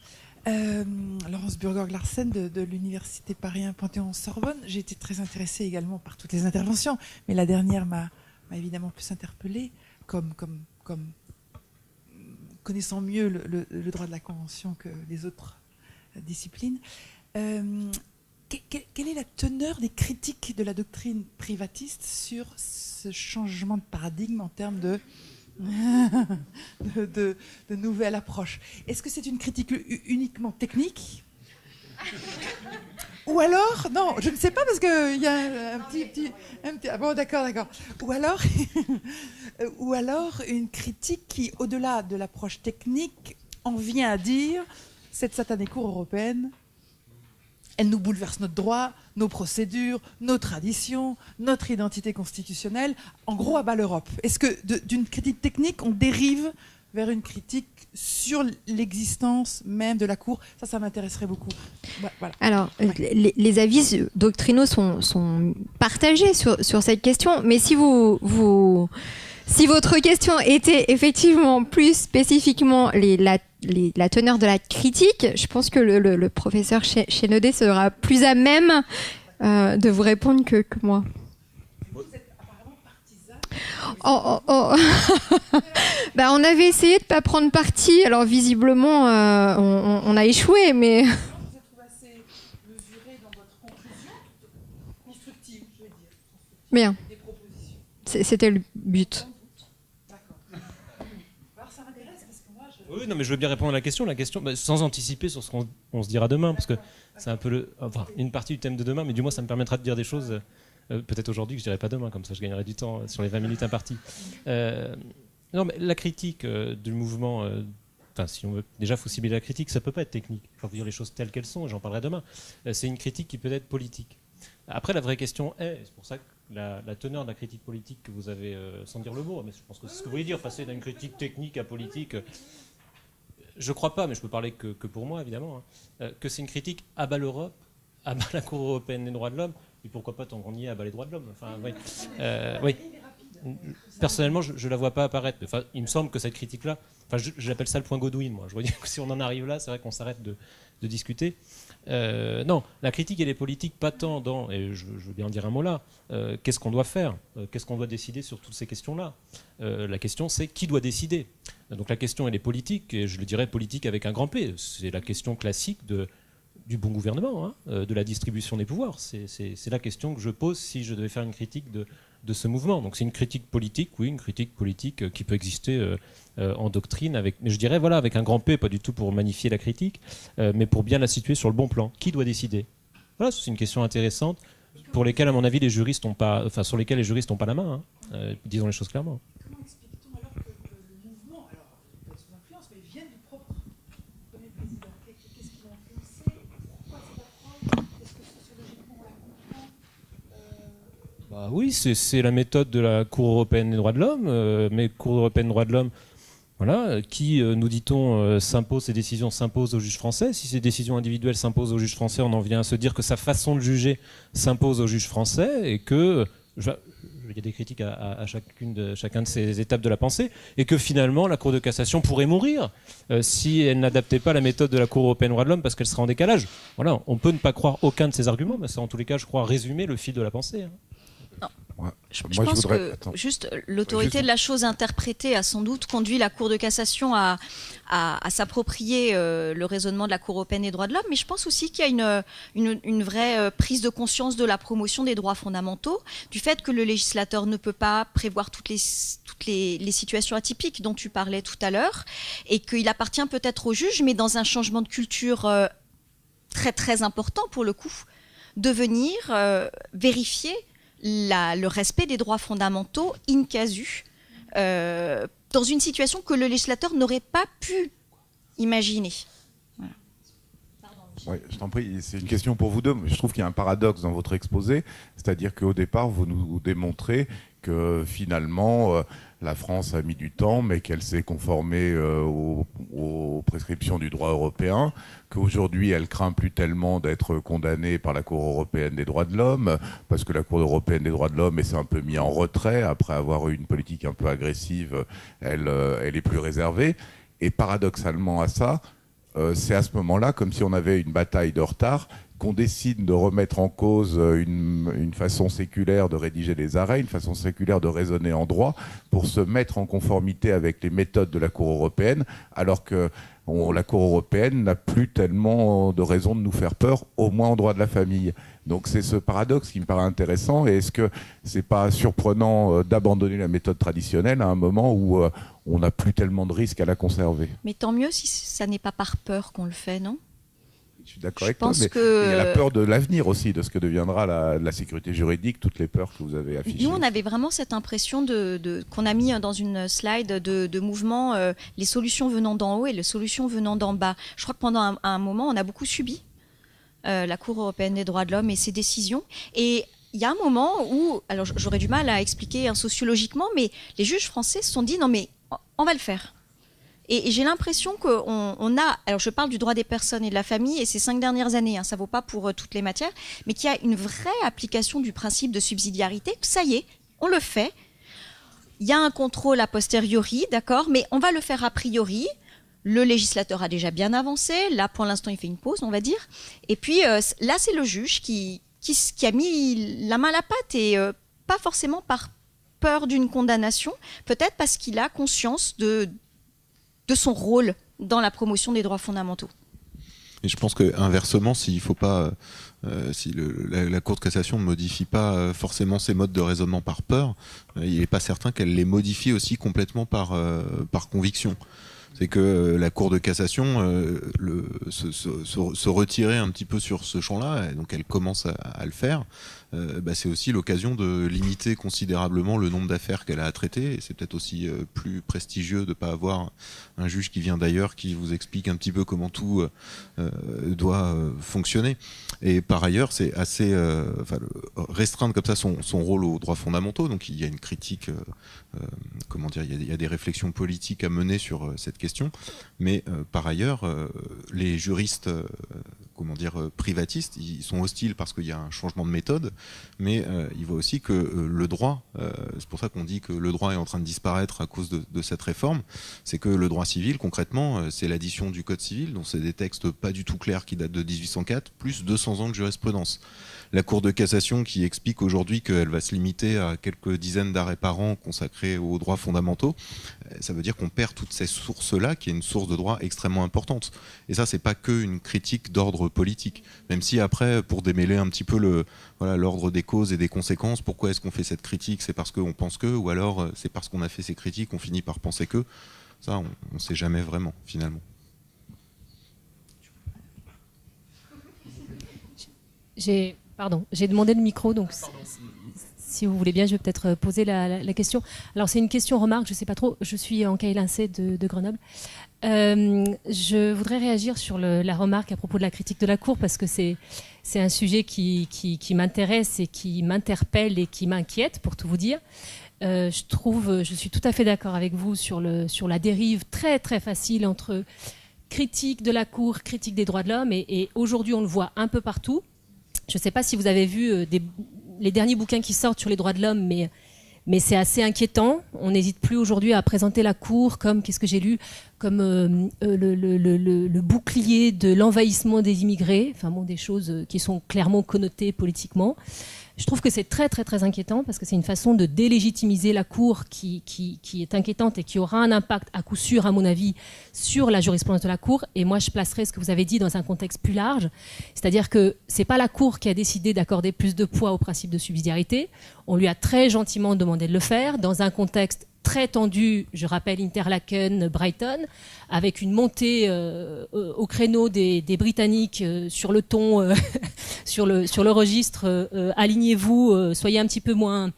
Laurence Burgorg-Larsen de l'Université Paris 1 Panthéon-Sorbonne. J'ai été très intéressée également par toutes les interventions, mais la dernière m'a évidemment plus interpellée, comme connaissant mieux le droit de la Convention que les autres disciplines. Quelle est la teneur des critiques de la doctrine privatiste sur ce changement de paradigme en termes de nouvelles approches? Est-ce que c'est une critique uniquement technique? Ou alors, non, je ne sais pas, parce qu'il y a un petit ah bon, d'accord. Ou alors une critique qui, au-delà de l'approche technique, en vient à dire cette satanée Cour européenne, elle nous bouleverse notre droit, nos procédures, nos traditions, notre identité constitutionnelle. En gros, à bas l'Europe. Est-ce que d'une critique technique, on dérive vers une critique sur l'existence même de la Cour? Ça m'intéresserait beaucoup. Voilà. Alors, les avis doctrinaux sont partagés sur cette question, mais si si votre question était effectivement plus spécifiquement la teneur de la critique, je pense que le professeur Chénaudet sera plus à même de vous répondre que moi. Vous êtes apparemment partisan. Bah, on avait essayé de ne pas prendre parti, alors visiblement on a échoué, mais... Vous êtes trouvé assez mesuré dans votre conclusion, constructive, je veux dire. Bien. Des propositions. C'était le but. Oui, non, mais je veux bien répondre à la question sans anticiper sur ce qu'on se dira demain, parce que c'est un peu une partie du thème de demain, mais du moins ça me permettra de dire des choses, peut-être aujourd'hui, que je ne dirai pas demain, comme ça je gagnerai du temps sur les 20 minutes imparties. Non, mais la critique du mouvement, si on veut, déjà, il faut cibler la critique, ça ne peut pas être technique. Il faut dire les choses telles qu'elles sont, et j'en parlerai demain. C'est une critique qui peut être politique. Après, la vraie question est, c'est pour ça que la teneur de la critique politique que vous avez, sans dire le mot, mais je pense que c'est ce que vous voulez dire, passer d'une critique technique à politique... Je ne crois pas, mais je peux parler que pour moi, évidemment, que c'est une critique à bas l'Europe, à bas la Cour européenne des droits de l'homme, et pourquoi pas, tant qu'on y est, à bas les droits de l'homme. Enfin, oui. Oui. Personnellement, je ne la vois pas apparaître. Enfin, il me semble que cette critique-là, j'appelle ça le point Godwin, moi. Je veux dire que si on en arrive là, c'est vrai qu'on s'arrête de discuter. Non, la critique, elle est politique, pas tant dans, et je veux bien en dire un mot là, qu'est-ce qu'on doit faire, qu'est-ce qu'on doit décider sur toutes ces questions-là. La question, c'est qui doit décider. Donc la question, elle est politique, et je le dirais politique avec un grand P. C'est la question classique du bon gouvernement, de la distribution des pouvoirs. C'est la question que je pose si je devais faire une critique de ce mouvement. Donc c'est une critique politique, oui, une critique politique qui peut exister en doctrine, mais je dirais avec un grand P, pas du tout pour magnifier la critique, mais pour bien la situer sur le bon plan. Qui doit décider? Voilà, c'est une question intéressante pour lesquelles, à mon avis, sur lesquelles les juristes n'ont pas la main. Disons les choses clairement. Comment explique-t-on alors que le mouvement, peut-être sous influence, mais vient du propre premier président? Qu'est-ce qui l'a influencé? Pourquoi cette approche? Est-ce que sociologiquement on la comprend? Oui, c'est la méthode de la Cour européenne des droits de l'homme, mais Cour européenne des droits de l'homme, voilà, qui, nous dit-on, ces décisions s'imposent aux juges français. Si ces décisions individuelles s'imposent aux juges français, on en vient à se dire que sa façon de juger s'impose aux juges français et que, je y a des critiques à chacun de ces étapes de la pensée, et que finalement la Cour de cassation pourrait mourir si elle n'adaptait pas la méthode de la Cour européenne des droits de l'homme parce qu'elle serait en décalage. Voilà, on peut ne pas croire aucun de ces arguments, mais c'est en tous les cas, je crois, résumer le fil de la pensée. Je pense que juste l'autorité de la chose interprétée a sans doute conduit la Cour de cassation à s'approprier le raisonnement de la Cour européenne des droits de l'homme, mais je pense aussi qu'il y a une vraie prise de conscience de la promotion des droits fondamentaux, du fait que le législateur ne peut pas prévoir toutes les situations atypiques dont tu parlais tout à l'heure, et qu'il appartient peut-être au juge, mais dans un changement de culture très très important pour le coup, de venir vérifier le respect des droits fondamentaux in casu, dans une situation que le législateur n'aurait pas pu imaginer. Voilà. Oui, je t'en prie, c'est une question pour vous deux. Je trouve qu'il y a un paradoxe dans votre exposé, c'est-à-dire qu'au départ, vous nous démontrez que finalement, la France a mis du temps, mais qu'elle s'est conformée aux prescriptions du droit européen, qu'aujourd'hui, elle craint plus tellement d'être condamnée par la Cour européenne des droits de l'homme, parce que la Cour européenne des droits de l'homme s'est un peu mis en retrait, après avoir eu une politique un peu agressive, elle est plus réservée. Et paradoxalement à ça, c'est à ce moment-là, comme si on avait une bataille de retard, qu'on décide de remettre en cause une façon séculaire de rédiger des arrêts, une façon séculaire de raisonner en droit, pour se mettre en conformité avec les méthodes de la Cour européenne, alors que la Cour européenne n'a plus tellement de raison de nous faire peur, au moins en droit de la famille. Donc c'est ce paradoxe qui me paraît intéressant. Et est-ce que c'est pas surprenant d'abandonner la méthode traditionnelle à un moment où on n'a plus tellement de risques à la conserver? Mais tant mieux si ça n'est pas par peur qu'on le fait, non ? Je suis d'accord avec toi, mais il y a la peur de l'avenir aussi, de ce que deviendra la sécurité juridique, toutes les peurs que vous avez affichées. Nous, on avait vraiment cette impression qu'on a mis dans une slide de mouvement, les solutions venant d'en haut et les solutions venant d'en bas. Je crois que pendant un moment, on a beaucoup subi la Cour européenne des droits de l'homme et ses décisions. Et il y a un moment où, alors j'aurais du mal à expliquer sociologiquement, mais les juges français se sont dit, non mais on va le faire. Et j'ai l'impression qu'on a, alors je parle du droit des personnes et de la famille, et ces 5 dernières années, ça ne vaut pas pour toutes les matières, mais qu'il y a une vraie application du principe de subsidiarité. Ça y est, on le fait. Il y a un contrôle a posteriori, d'accord, mais on va le faire a priori. Le législateur a déjà bien avancé. Là, pour l'instant, il fait une pause, on va dire. Et puis, là, c'est le juge qui a mis la main à la pâte, et pas forcément par peur d'une condamnation, peut-être parce qu'il a conscience de son rôle dans la promotion des droits fondamentaux. Et je pense que inversement, s'il faut pas, si la Cour de cassation ne modifie pas forcément ses modes de raisonnement par peur, il n'est pas certain qu'elle les modifie aussi complètement par conviction. C'est que la Cour de cassation se retirer un petit peu sur ce champ-là, et donc elle commence à le faire. C'est aussi l'occasion de limiter considérablement le nombre d'affaires qu'elle a à traiter, et c'est peut-être aussi plus prestigieux de ne pas avoir un juge qui vient d'ailleurs, qui vous explique un petit peu comment tout doit fonctionner. Et par ailleurs, c'est assez restreindre comme ça son rôle aux droits fondamentaux. Donc il y a une critique, il y a des réflexions politiques à mener sur cette question, mais par ailleurs, les juristes privatistes, ils sont hostiles parce qu'il y a un changement de méthode, mais ils voient aussi que le droit, c'est pour ça qu'on dit que le droit est en train de disparaître à cause de cette réforme, c'est que le droit civil, concrètement, c'est l'addition du code civil, donc c'est des textes pas du tout clairs qui datent de 1804, plus 200 ans de jurisprudence. La Cour de cassation qui explique aujourd'hui qu'elle va se limiter à quelques dizaines d'arrêts par an consacrés aux droits fondamentaux, ça veut dire qu'on perd toutes ces sources-là, qui est une source de droit extrêmement importante. Et ça, c'est pas qu'une critique d'ordre politique. Même si après, pour démêler un petit peu l'ordre des causes et des conséquences, pourquoi est-ce qu'on fait cette critique? C'est parce qu'on pense que, ou alors c'est parce qu'on a fait ces critiques, on finit par penser que. Ça, on ne sait jamais vraiment, finalement. J'ai demandé le micro, donc si vous voulez bien, je vais peut-être poser la question. Alors c'est une question-remarque, je ne sais pas trop, je suis en Caïlincé de Grenoble. Je voudrais réagir sur la remarque à propos de la critique de la Cour, parce que c'est un sujet qui m'intéresse et qui m'interpelle et qui m'inquiète, pour tout vous dire. Je suis tout à fait d'accord avec vous sur la dérive très très facile entre critique de la Cour, critique des droits de l'homme, et aujourd'hui on le voit un peu partout. Je ne sais pas si vous avez vu les derniers bouquins qui sortent sur les droits de l'homme, mais Mais c'est assez inquiétant. On n'hésite plus aujourd'hui à présenter la Cour comme, qu'est-ce que j'ai lu, comme le bouclier de l'envahissement des immigrés, enfin bon, des choses qui sont clairement connotées politiquement. Je trouve que c'est très très très inquiétant parce que c'est une façon de délégitimiser la Cour qui est inquiétante et qui aura un impact à coup sûr, à mon avis, sur la jurisprudence de la Cour. Et moi, je placerai ce que vous avez dit dans un contexte plus large. C'est-à-dire que c'est pas la Cour qui a décidé d'accorder plus de poids au principe de subsidiarité. On lui a très gentiment demandé de le faire dans un contexte très tendu, je rappelle Interlaken, Brighton, avec une montée au créneau des Britanniques sur le ton, sur le registre, alignez-vous, soyez un petit peu moins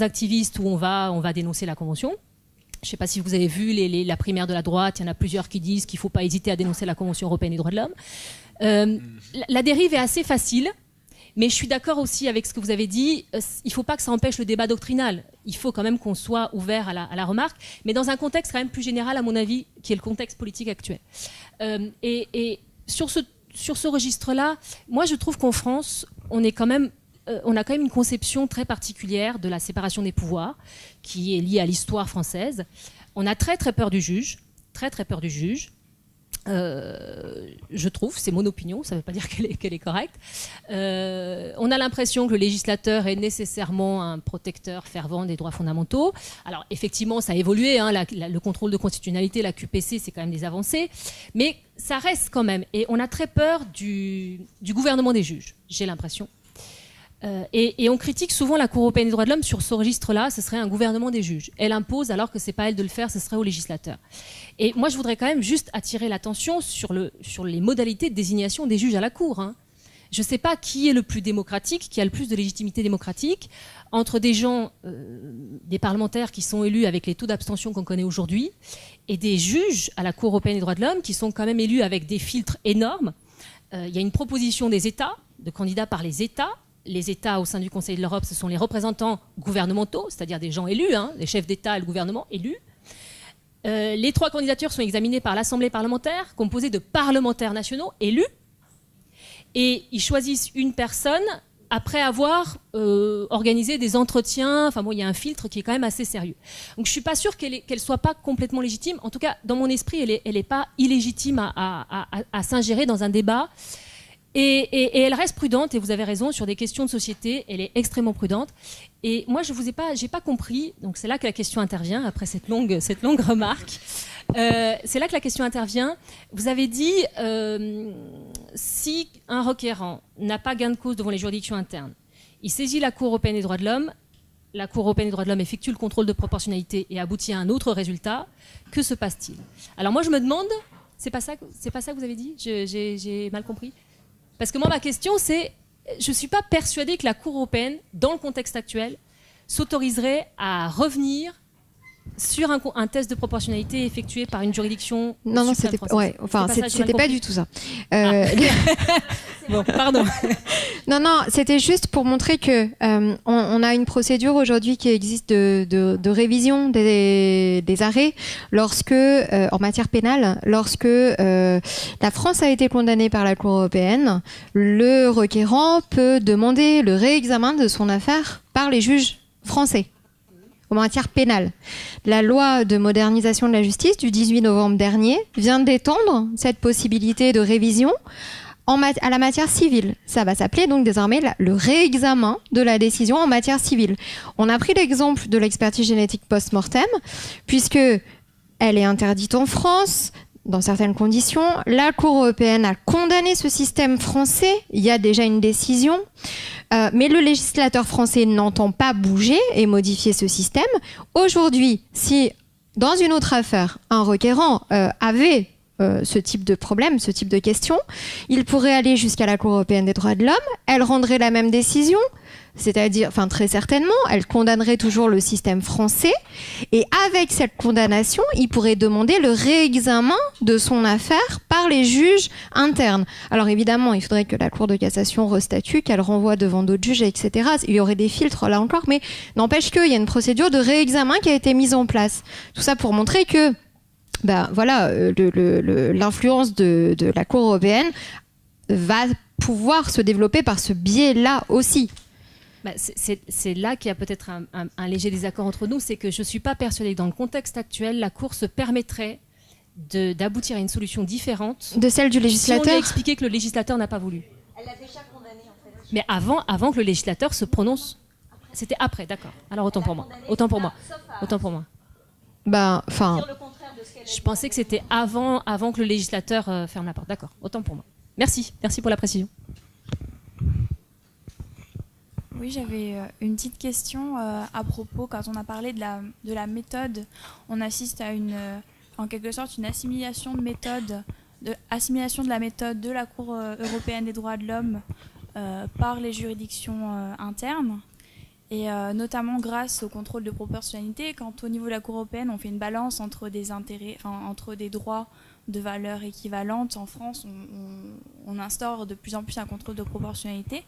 activistes, où on va dénoncer la Convention. Je ne sais pas si vous avez vu la primaire de la droite, il y en a plusieurs qui disent qu'il ne faut pas hésiter à dénoncer la Convention européenne des droits de l'homme. La dérive est assez facile. Mais je suis d'accord aussi avec ce que vous avez dit, il ne faut pas que ça empêche le débat doctrinal. Il faut quand même qu'on soit ouvert à la remarque, mais dans un contexte quand même plus général, à mon avis, qui est le contexte politique actuel. Et sur ce registre-là, moi je trouve qu'en France, on a quand même une conception très particulière de la séparation des pouvoirs, qui est liée à l'histoire française. On a très très peur du juge, très très peur du juge. Je trouve, c'est mon opinion, ça ne veut pas dire qu'elle est correcte. On a l'impression que le législateur est nécessairement un protecteur fervent des droits fondamentaux. Alors effectivement, ça a évolué, hein, le contrôle de constitutionnalité, la QPC, c'est quand même des avancées, mais ça reste quand même. Et on a très peur du gouvernement des juges, j'ai l'impression. Et on critique souvent la Cour européenne des droits de l'homme sur ce registre-là, ce serait un gouvernement des juges. Elle impose alors que ce n'est pas elle de le faire, ce serait au législateur. Et moi, je voudrais quand même juste attirer l'attention sur les modalités de désignation des juges à la Cour. Hein. Je ne sais pas qui est le plus démocratique, qui a le plus de légitimité démocratique, entre des gens, des parlementaires qui sont élus avec les taux d'abstention qu'on connaît aujourd'hui, et des juges à la Cour européenne des droits de l'homme qui sont quand même élus avec des filtres énormes. Il y a une proposition des États, de candidats par les États. Les États au sein du Conseil de l'Europe, ce sont les représentants gouvernementaux, c'est-à-dire des gens élus, hein, les chefs d'État et le gouvernement élus. Les 3 candidatures sont examinées par l'Assemblée parlementaire, composée de parlementaires nationaux élus. Et ils choisissent une personne après avoir organisé des entretiens. Enfin bon, il y a un filtre qui est quand même assez sérieux. Donc je ne suis pas sûre qu'elle soit pas complètement légitime. En tout cas, dans mon esprit, elle n'est pas illégitime à s'ingérer dans un débat. Et elle reste prudente, et vous avez raison, sur des questions de société, elle est extrêmement prudente. Et moi, j'ai pas compris, donc c'est là que la question intervient, après cette longue remarque. C'est là que la question intervient. Vous avez dit, si un requérant n'a pas gain de cause devant les juridictions internes, il saisit la Cour européenne des droits de l'homme, la Cour européenne des droits de l'homme effectue le contrôle de proportionnalité et aboutit à un autre résultat, que se passe-t-il? Alors moi, je me demande, c'est pas ça que vous avez dit? J'ai mal compris? Parce que moi, ma question, c'est, je ne suis pas persuadée que la Cour européenne, dans le contexte actuel, s'autoriserait à revenir sur un test de proportionnalité effectué par une juridiction. Non, c'était pas du tout ça. Bon, pardon. Non, c'était juste pour montrer que on a une procédure aujourd'hui qui existe de révision des arrêts lorsque, en matière pénale, lorsque la France a été condamnée par la Cour européenne, le requérant peut demander le réexamen de son affaire par les juges français. En matière pénale. La loi de modernisation de la justice du 18 novembre dernier vient d'étendre cette possibilité de révision à la matière civile. Ça va s'appeler donc désormais le réexamen de la décision en matière civile. On a pris l'exemple de l'expertise génétique post-mortem, puisque elle est interdite en France, dans certaines conditions. La Cour européenne a condamné ce système français. Il y a déjà une décision. Mais le législateur français n'entend pas bouger et modifier ce système. Aujourd'hui, si dans une autre affaire, un requérant avait ce type de problème, ce type de question, il pourrait aller jusqu'à la Cour européenne des droits de l'homme, elle rendrait la même décision, c'est-à-dire, enfin très certainement, elle condamnerait toujours le système français, et avec cette condamnation, il pourrait demander le réexamen de son affaire par les juges internes. Alors évidemment, il faudrait que la Cour de cassation restatue, qu'elle renvoie devant d'autres juges, etc. Il y aurait des filtres là encore, mais n'empêche qu'il y a une procédure de réexamen qui a été mise en place. Tout ça pour montrer que l'influence de la Cour européenne va pouvoir se développer par ce biais-là aussi. C'est là qu'il y a peut-être un léger désaccord entre nous, c'est que je ne suis pas persuadée que dans le contexte actuel, la Cour se permettrait d'aboutir à une solution différente de celle du législateur. Si on lui a expliqué que le législateur n'a pas voulu. Elle l'a déjà condamné en fait. Mais avant que le législateur se prononce. C'était après, d'accord. Alors autant pour moi. Autant pour moi. Bah, enfin. Je pensais que c'était avant que le législateur ferme la porte. D'accord. Autant pour moi. Merci pour la précision. Oui, j'avais une petite question à propos, quand on a parlé de la méthode, on assiste à en quelque sorte une assimilation de la méthode de la Cour européenne des droits de l'homme par les juridictions internes, et notamment grâce au contrôle de proportionnalité. Quand au niveau de la Cour européenne, on fait une balance entre des intérêts, entre des droits de valeur équivalente, en France, on instaure de plus en plus un contrôle de proportionnalité.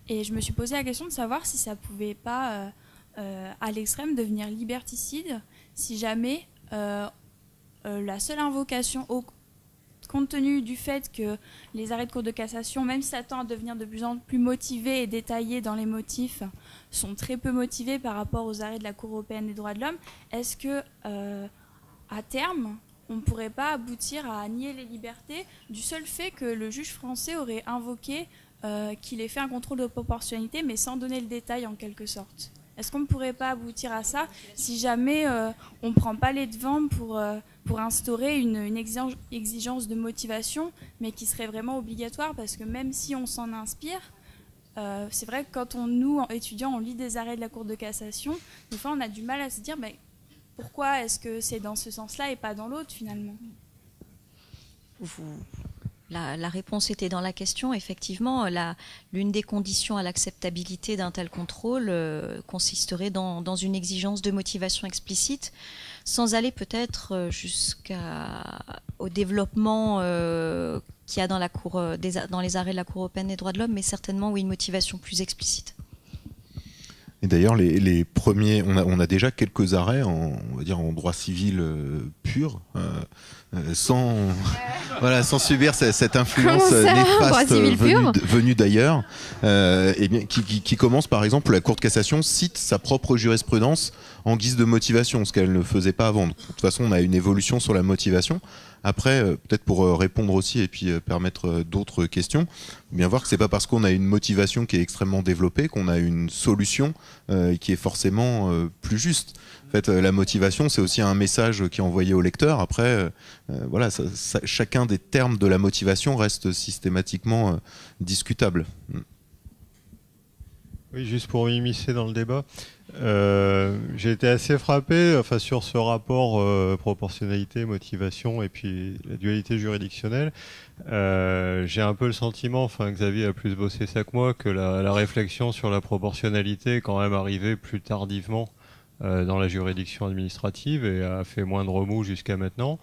Et je me suis posé la question de savoir si ça ne pouvait pas, à l'extrême, devenir liberticide, si jamais la seule invocation, compte tenu du fait que les arrêts de Cour de cassation, même si ça tend à devenir de plus en plus motivés et détaillés dans les motifs, sont très peu motivés par rapport aux arrêts de la Cour européenne des droits de l'homme, est-ce que, à terme, on ne pourrait pas aboutir à nier les libertés du seul fait que le juge français aurait invoqué qu'il ait fait un contrôle de proportionnalité, mais sans donner le détail en quelque sorte? Est-ce qu'on ne pourrait pas aboutir à ça si jamais on ne prend pas les devants pour instaurer une exigence de motivation, mais qui serait vraiment obligatoire? Parce que même si on s'en inspire, c'est vrai que quand nous, étudiants, on lit des arrêts de la Cour de cassation, des fois on a du mal à se dire pourquoi est-ce que c'est dans ce sens-là et pas dans l'autre finalement? La réponse était dans la question. Effectivement, l'une des conditions à l'acceptabilité d'un tel contrôle consisterait dans une exigence de motivation explicite, sans aller peut-être jusqu'au développement qu'il y a dans les arrêts de la Cour européenne des droits de l'homme, mais certainement oui, une motivation plus explicite. Et d'ailleurs, les premiers, on a déjà quelques arrêts on va dire en droit civil pur, sans subir cette influence néfaste venue d'ailleurs, et bien, qui commence par exemple, la Cour de cassation cite sa propre jurisprudence en guise de motivation, ce qu'elle ne faisait pas avant. Donc, de toute façon, on a une évolution sur la motivation. Après, peut-être pour répondre aussi et puis permettre d'autres questions, bien voir que c'est pas parce qu'on a une motivation qui est extrêmement développée qu'on a une solution qui est forcément plus juste. En fait, la motivation, c'est aussi un message qui est envoyé au lecteur. Après, chacun des termes de la motivation reste systématiquement discutable. Oui, juste pour m'immiscer dans le débat, j'ai été assez frappé sur ce rapport proportionnalité, motivation et puis la dualité juridictionnelle. J'ai un peu le sentiment, Xavier a plus bossé ça que moi, que la réflexion sur la proportionnalité est quand même arrivée plus tardivement dans la juridiction administrative et a fait moins de remous jusqu'à maintenant.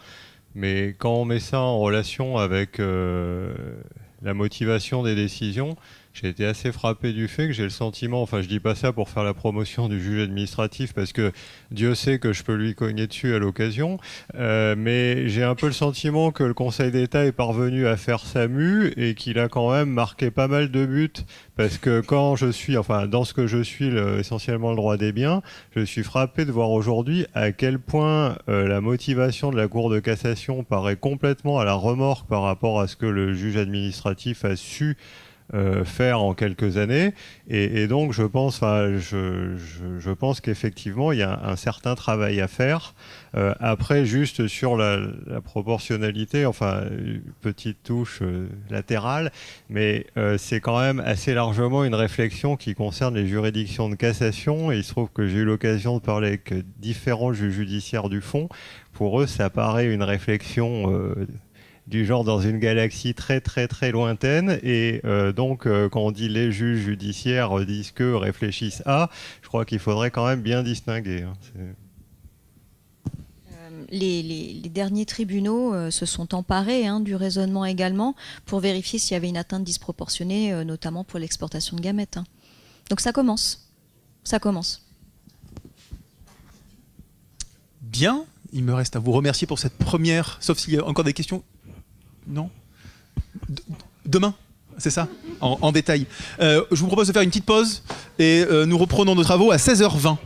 Mais quand on met ça en relation avec la motivation des décisions, j'ai été assez frappé du fait que j'ai le sentiment, je dis pas ça pour faire la promotion du juge administratif parce que Dieu sait que je peux lui cogner dessus à l'occasion, mais j'ai un peu le sentiment que le Conseil d'État est parvenu à faire sa mue et qu'il a quand même marqué pas mal de buts, parce que quand je suis, dans ce que je suis essentiellement le droit des biens, je suis frappé de voir aujourd'hui à quel point la motivation de la Cour de cassation paraît complètement à la remorque par rapport à ce que le juge administratif a su faire en quelques années, et donc je pense qu'effectivement il y a un certain travail à faire. Après, juste sur la proportionnalité, une petite touche latérale, mais c'est quand même assez largement une réflexion qui concerne les juridictions de cassation, et il se trouve que j'ai eu l'occasion de parler avec différents juges judiciaires du fond. Pour eux, ça paraît une réflexion du genre dans une galaxie très très très lointaine, et donc quand on dit les juges judiciaires disent que, réfléchissent à, je crois qu'il faudrait quand même bien distinguer. Les derniers tribunaux se sont emparés du raisonnement également pour vérifier s'il y avait une atteinte disproportionnée, notamment pour l'exportation de gamètes. Donc ça commence. Bien, il me reste à vous remercier pour cette première, sauf s'il y a encore des questions. Non ? Demain ? C'est ça, en détail. Je vous propose de faire une petite pause et nous reprenons nos travaux à 16h20.